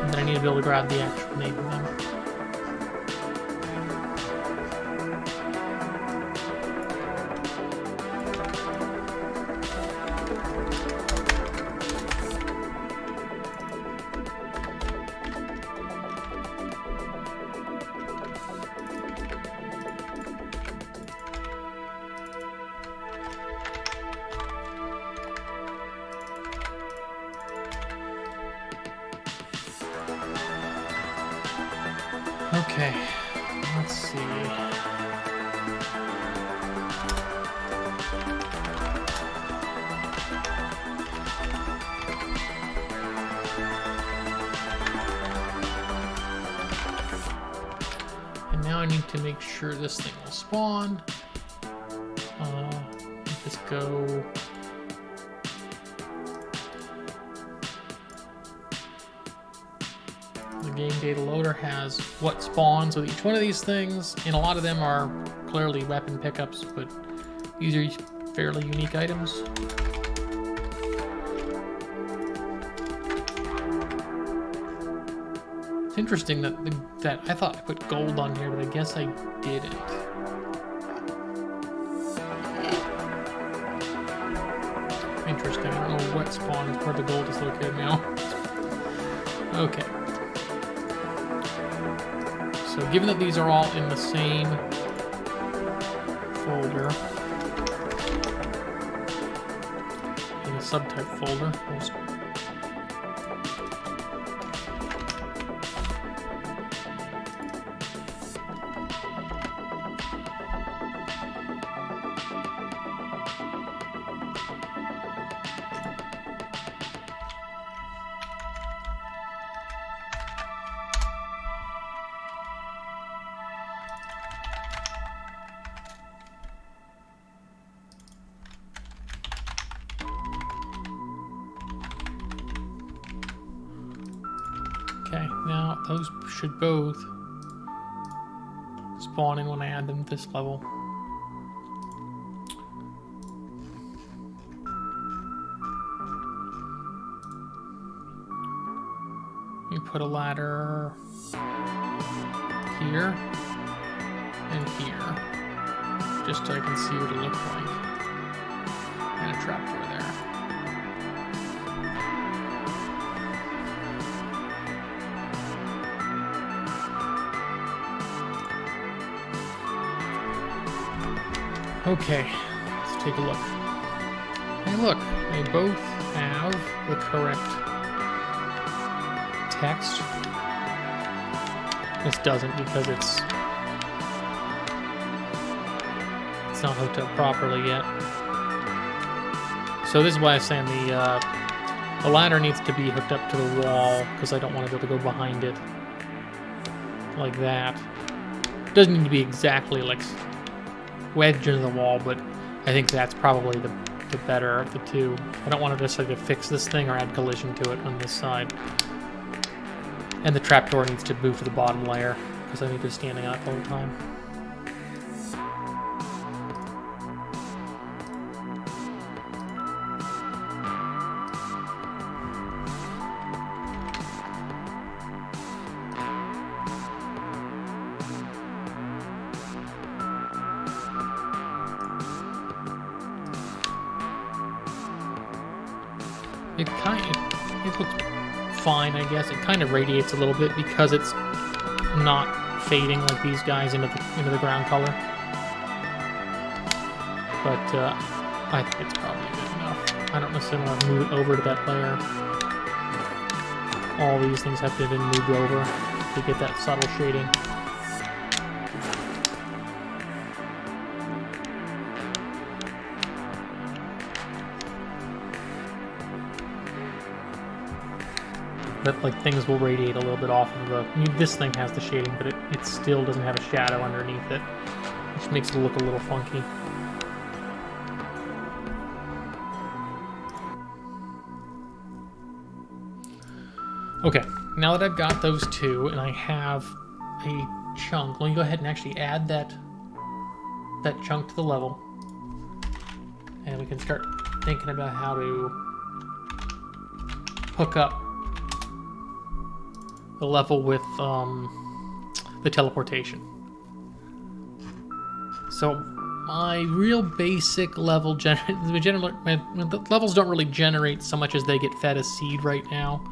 I need to be able to grab the actual name of them. Okay, let's see. And now I need to make sure this thing will spawn. Let this go. The game data loader has what spawns with each one of these things, and a lot of them are clearly weapon pickups, but these are fairly unique items. It's interesting that I thought I put gold on here, but I guess I didn't. Interesting. I don't know what spawns where the gold is located now. Okay. So given that these are all in the same folder, in the subtype folder, okay, now those should both spawn in when I add them to this level. You put a ladder here and here, just so I can see what it looks like, and a trapdoor there. Okay, let's take a look. Hey look, they both have the correct text. This doesn't because it's not hooked up properly yet. So this is why I'm saying the ladder needs to be hooked up to the wall because I don't want to be able to go behind it like that. It doesn't need to be exactly like wedged into the wall, but I think that's probably the better of the two. I don't want to necessarily fix this thing or add collision to it on this side. And the trapdoor needs to move to the bottom layer because I need to be standing on it the whole time. It looks fine, I guess. It kind of radiates a little bit because it's not fading like these guys into the ground color. But I think it's probably good enough. I don't necessarily want to move it over to that layer. All these things have to be moved over to get that subtle shading. That like things will radiate a little bit off of the. I mean, this thing has the shading, but it still doesn't have a shadow underneath it, which makes it look a little funky. Okay, now that I've got those two and I have a chunk, let me go ahead and actually add that chunk to the level, and we can start thinking about how to hook up the level with the teleportation. So my real basic level the levels don't really generate so much as they get fed a seed right now.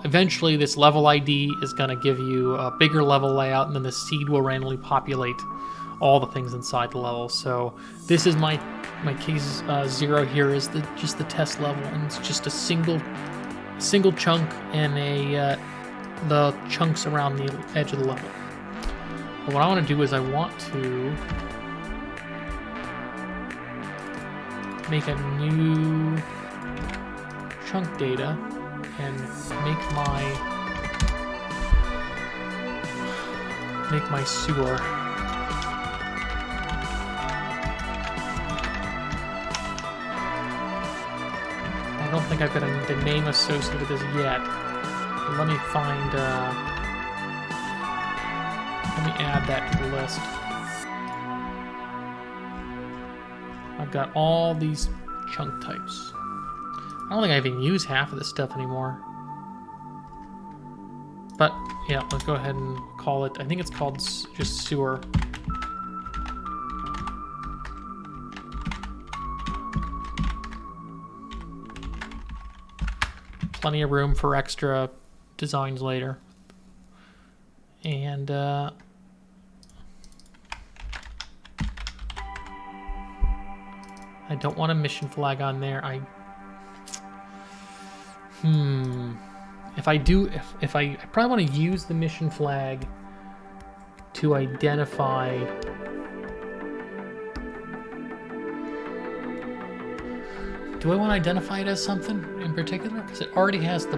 Eventually this level ID is going to give you a bigger level layout, and then the seed will randomly populate all the things inside the level. So this is my case 0 here is just the test level, and it's just a single chunk and the chunks around the edge of the level. But what I want to do is I want to make a new chunk data and make my sewer. I don't think I've got the name associated with this yet. Let me find, let me add that to the list. I've got all these chunk types. I don't think I even use half of this stuff anymore. But, yeah, let's go ahead and call it, I think it's called just sewer. Plenty of room for extra designs later. And I don't want a mission flag on there. If I do, if I probably want to use the mission flag to identify do I want to identify it as something in particular? Because it already has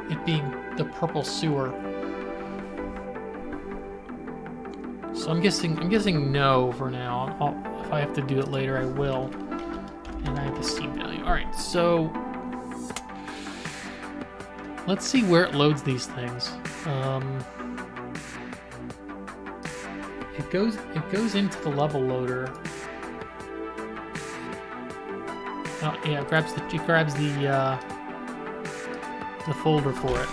it being the purple sewer. So I'm guessing no for now. If I have to do it later, I will. And I have the seed value. All right, so let's see where it loads these things. It goes into the level loader. Oh yeah, it grabs the folder for it.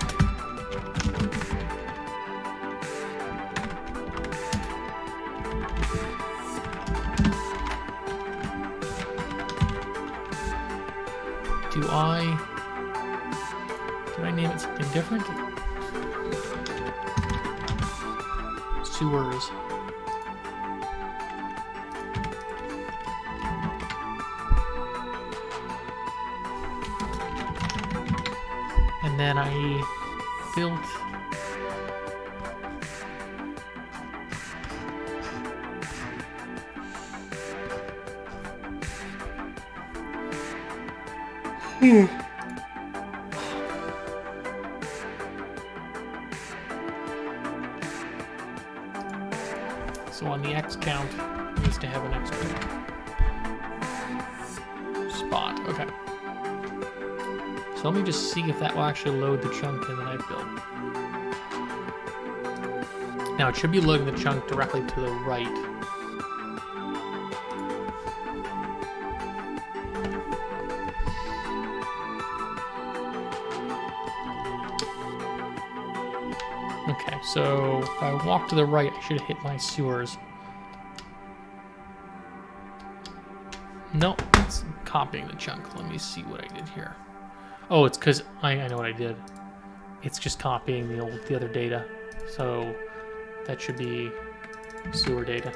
Did I name it something different? Sewers. then I built... So on the X count, it needs to have an extra spot. Okay. So let me just see if that will actually load the chunk in that I've built. Now it should be loading the chunk directly to the right. Okay, so if I walk to the right, I should hit my sewers. No, it's copying the chunk. Let me see what I did here. Oh, it's because I know what I did. It's just copying the other data. So that should be sewer data.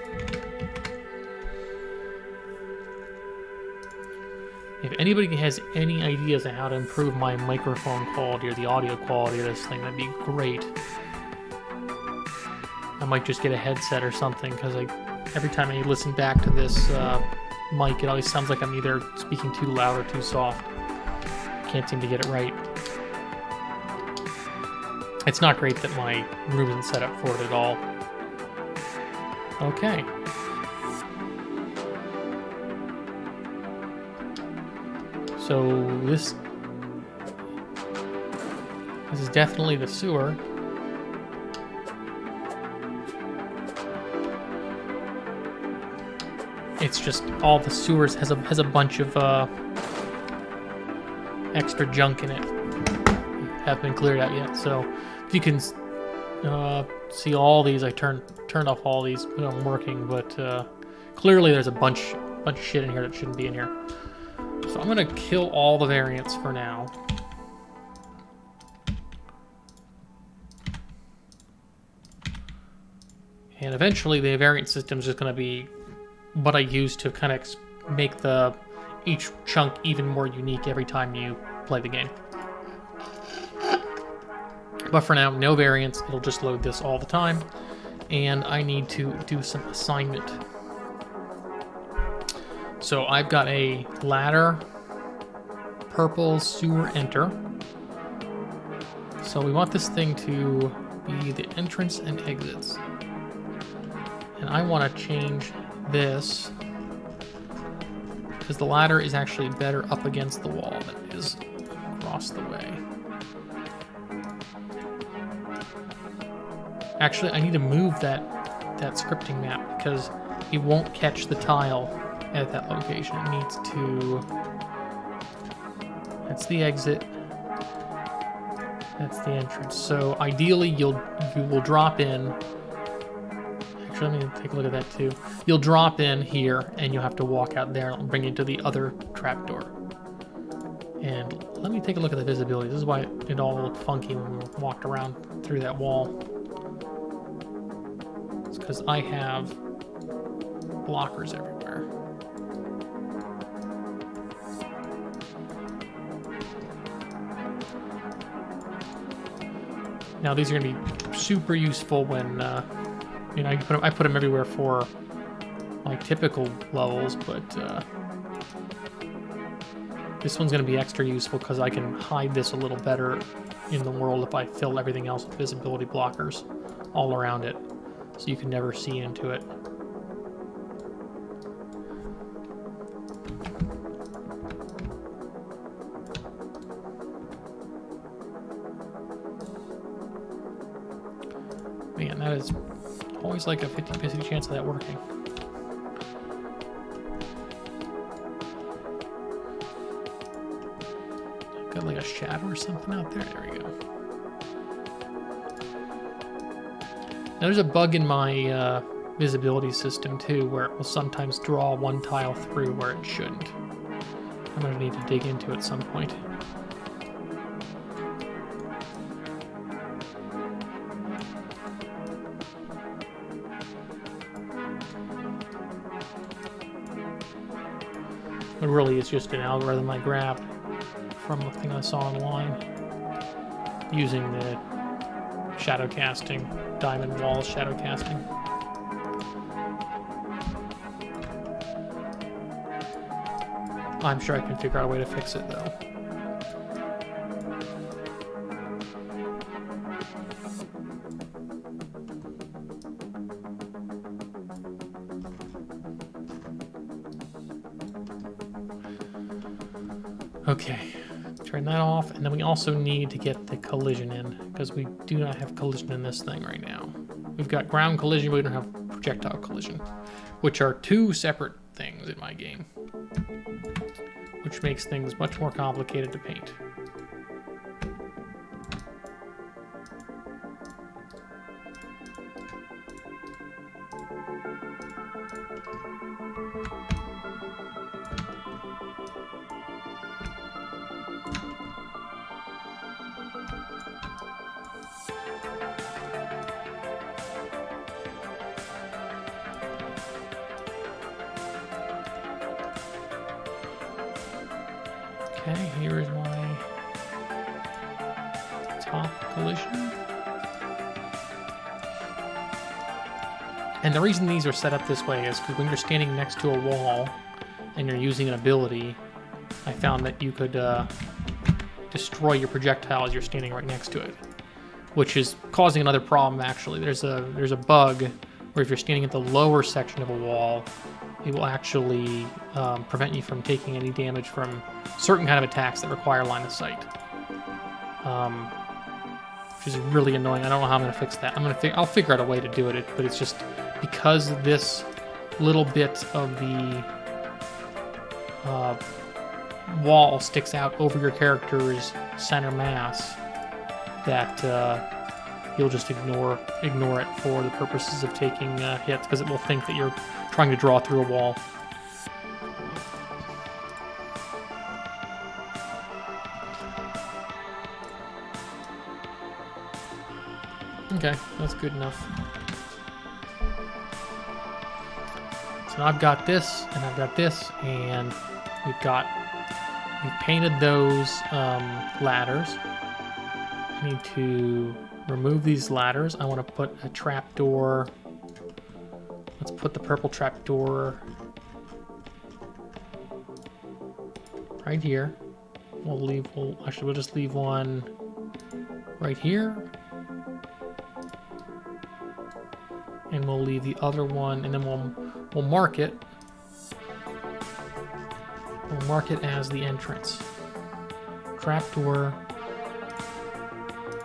If anybody has any ideas on how to improve my microphone quality or the audio quality of this thing, that'd be great. I might just get a headset or something, because every time I listen back to this mic, it always sounds like I'm either speaking too loud or too soft. Can't seem to get it right. It's not great that my room isn't set up for it at all. Okay. So this is definitely the sewer. It's just all the sewers has a bunch of extra junk in it. Haven't been cleared out yet. So if you can see all these, I turned off all these when I'm working, but clearly there's a bunch of shit in here that shouldn't be in here. So I'm gonna kill all the variants for now. And eventually the variant system is just gonna be what I use to kind of make each chunk even more unique every time you play the game. But for now, no variants. It'll just load this all the time. And I need to do some assignment. So I've got a ladder, purple sewer enter. So we want this thing to be the entrance and exits. And I want to change this because the ladder is actually better up against the wall than it is across the way. Actually, I need to move that scripting map because it won't catch the tile at that location. It needs to... That's the exit. That's the entrance. So ideally, you will drop in. Actually, let me take a look at that too. You'll drop in here, and you'll have to walk out there, and it'll bring you to the other trapdoor. And let me take a look at the visibility. This is why it all looked funky when we walked around through that wall. It's because I have blockers everywhere. Now these are going to be super useful when, you know, I put them everywhere for my typical levels, but this one's going to be extra useful because I can hide this a little better in the world if I fill everything else with visibility blockers all around it, so you can never see into it. Man, that is always like a 50-50 chance of that working. Got like a shadow or something out there. There we go. Now there's a bug in my visibility system too, where it will sometimes draw one tile through where it shouldn't. I'm going to need to dig into it at some point. It really is just an algorithm I grabbed from a thing I saw online. using the shadow casting, diamond wall shadow casting. I'm sure I can figure out a way to fix it though. Okay, turn that off, and then we also need to get the collision in, because we do not have collision in this thing right now. We've got ground collision, but we don't have projectile collision, which are two separate things in my game, which makes things much more complicated to paint. Okay, here is my top collision. And the reason these are set up this way is because when you're standing next to a wall and you're using an ability, I found that you could destroy your projectile as you're standing right next to it, which is causing another problem actually. There's a bug where if you're standing at the lower section of a wall, it will actually prevent you from taking any damage from certain kind of attacks that require line of sight, which is really annoying. I don't know how I'm going to fix that. I'll figure out a way to do it, but it's just because this little bit of the wall sticks out over your character's center mass that you'll just ignore it for the purposes of taking hits, because it will think that you're trying to draw through a wall. Okay, that's good enough. So now I've got this, and I've got this, and we've painted those ladders. I need to remove these ladders. I want to put a trapdoor. Let's put the purple trapdoor right here. We'll just leave one right here. And we'll leave the other one, and then we'll mark it. We'll mark it as the entrance. Trapdoor,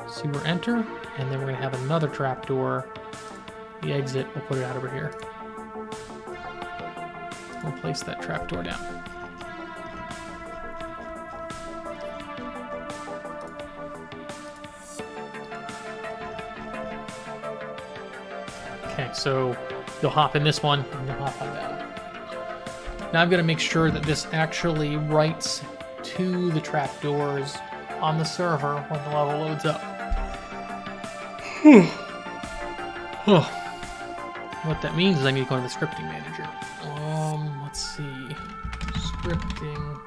sewer enter, and then we're gonna have another trapdoor. The exit, we'll put it out over here. We'll place that trapdoor down. Okay, so you'll hop in this one, and you'll hop on that one. Now I've got to make sure that this actually writes to the trapdoors on the server when the level loads up. What that means is I need to go to the scripting manager. Let's see. Scripting.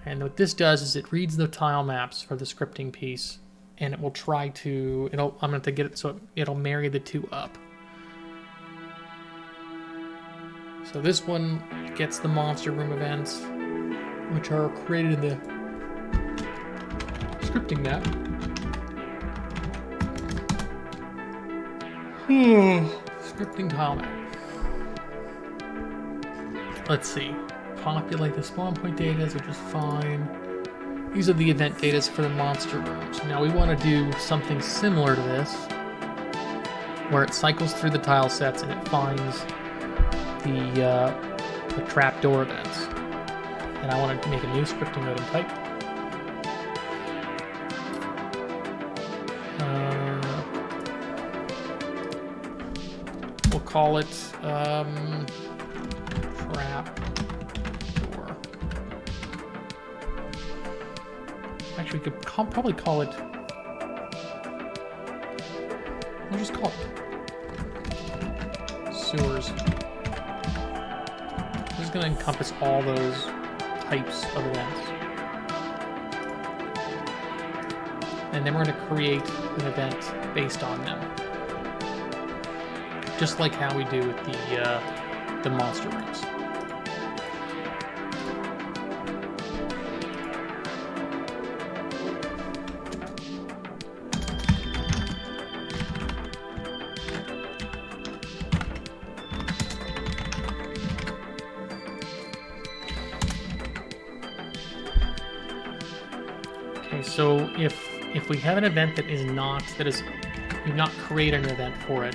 And what this does is it reads the tile maps for the scripting piece, and it will try to, I'm going to have to get it so it'll marry the two up. So this one gets the monster room events, which are created in the scripting map. Scripting tile map. Let's see. Populate the spawn point data, which is fine. These are the event data for the monster rooms. Now we want to do something similar to this, where it cycles through the tile sets and it finds the trapdoor events. And I want to make a new scripting node and type. We'll call it trap. Actually, we could probably call it. We'll just call it sewers. This is going to encompass all those types of events. And then we're going to create an event based on them. Just like how we do with the monster rooms. Okay, so if we have an event we've not created an event for it,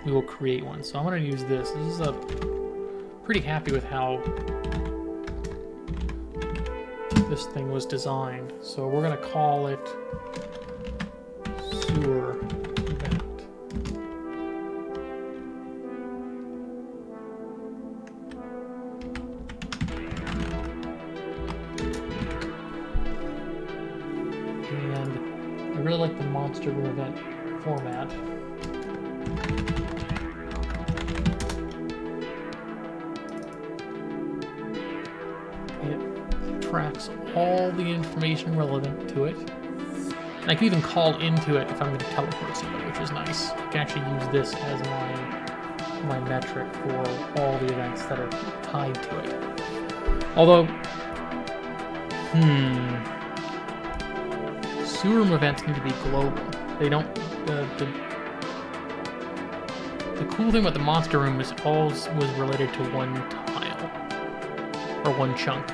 we will create one. So I'm going to use this. This is pretty happy with how this thing was designed. So we're going to call it sewer event. And I really like the monster room event format. Tracks all the information relevant to it. And I can even call into it if I'm going to teleport somebody, which is nice. I can actually use this as my metric for all the events that are tied to it. Although, sewer room events need to be global. They don't. The cool thing about the monster room is all was related to one tile or one chunk.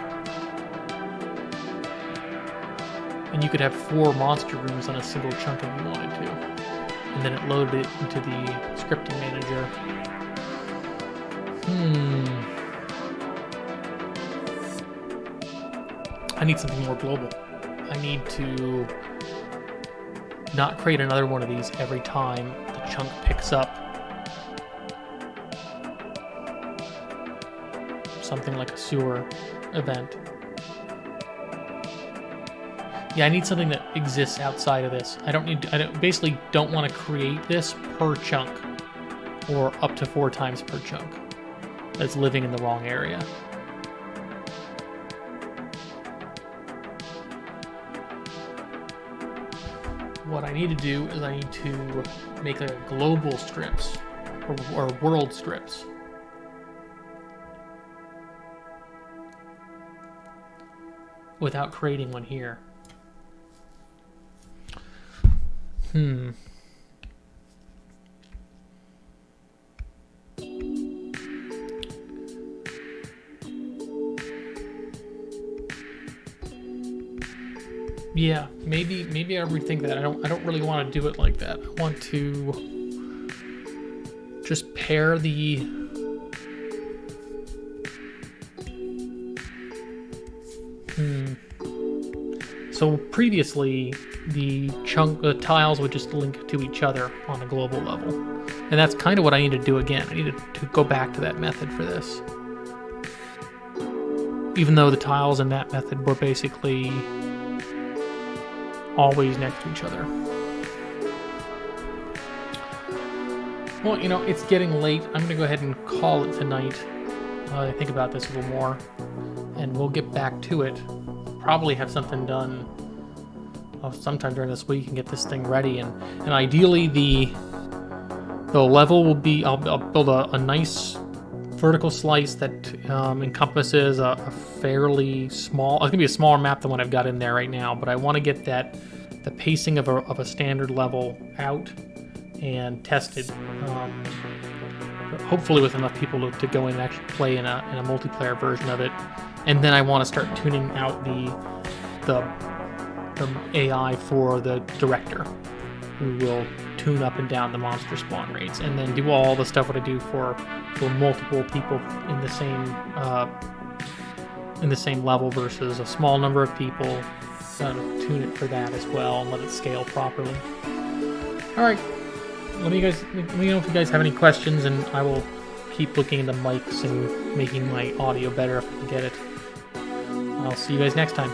And you could have 4 monster rooms on a single chunk if you wanted to. And then it loaded it into the scripting manager. I need something more global. I need to not create another one of these every time the chunk picks up something like a sewer event. Yeah, I need something that exists outside of this. I basically don't want to create this per chunk or up to 4 times per chunk that's living in the wrong area. What I need to do is I need to make a global strips or world strips. Without creating one here. Yeah, maybe I rethink that. I don't really want to do it like that. I want to just pair the So previously, the tiles would just link to each other on a global level. And that's kind of what I need to do again. I need to go back to that method for this. Even though the tiles in that method were basically always next to each other. Well, you know, it's getting late. I'm going to go ahead and call it tonight. I think about this a little more. And we'll get back to it. Probably have something done sometime during this week and get this thing ready. And ideally, the level will be... I'll build a nice vertical slice that encompasses a fairly small... It's going to be a smaller map than what I've got in there right now, but I want to get the pacing of a standard level out and tested. Hopefully with enough people to go in and actually play in a multiplayer version of it. And then I want to start tuning out the AI for the director, who will tune up and down the monster spawn rates, and then do all the stuff what I do for multiple people in the same level versus a small number of people. Tune it for that as well and let it scale properly. All right, let me know if you guys have any questions, and I will keep looking into mics and making my audio better if I can get it. I'll see you guys next time.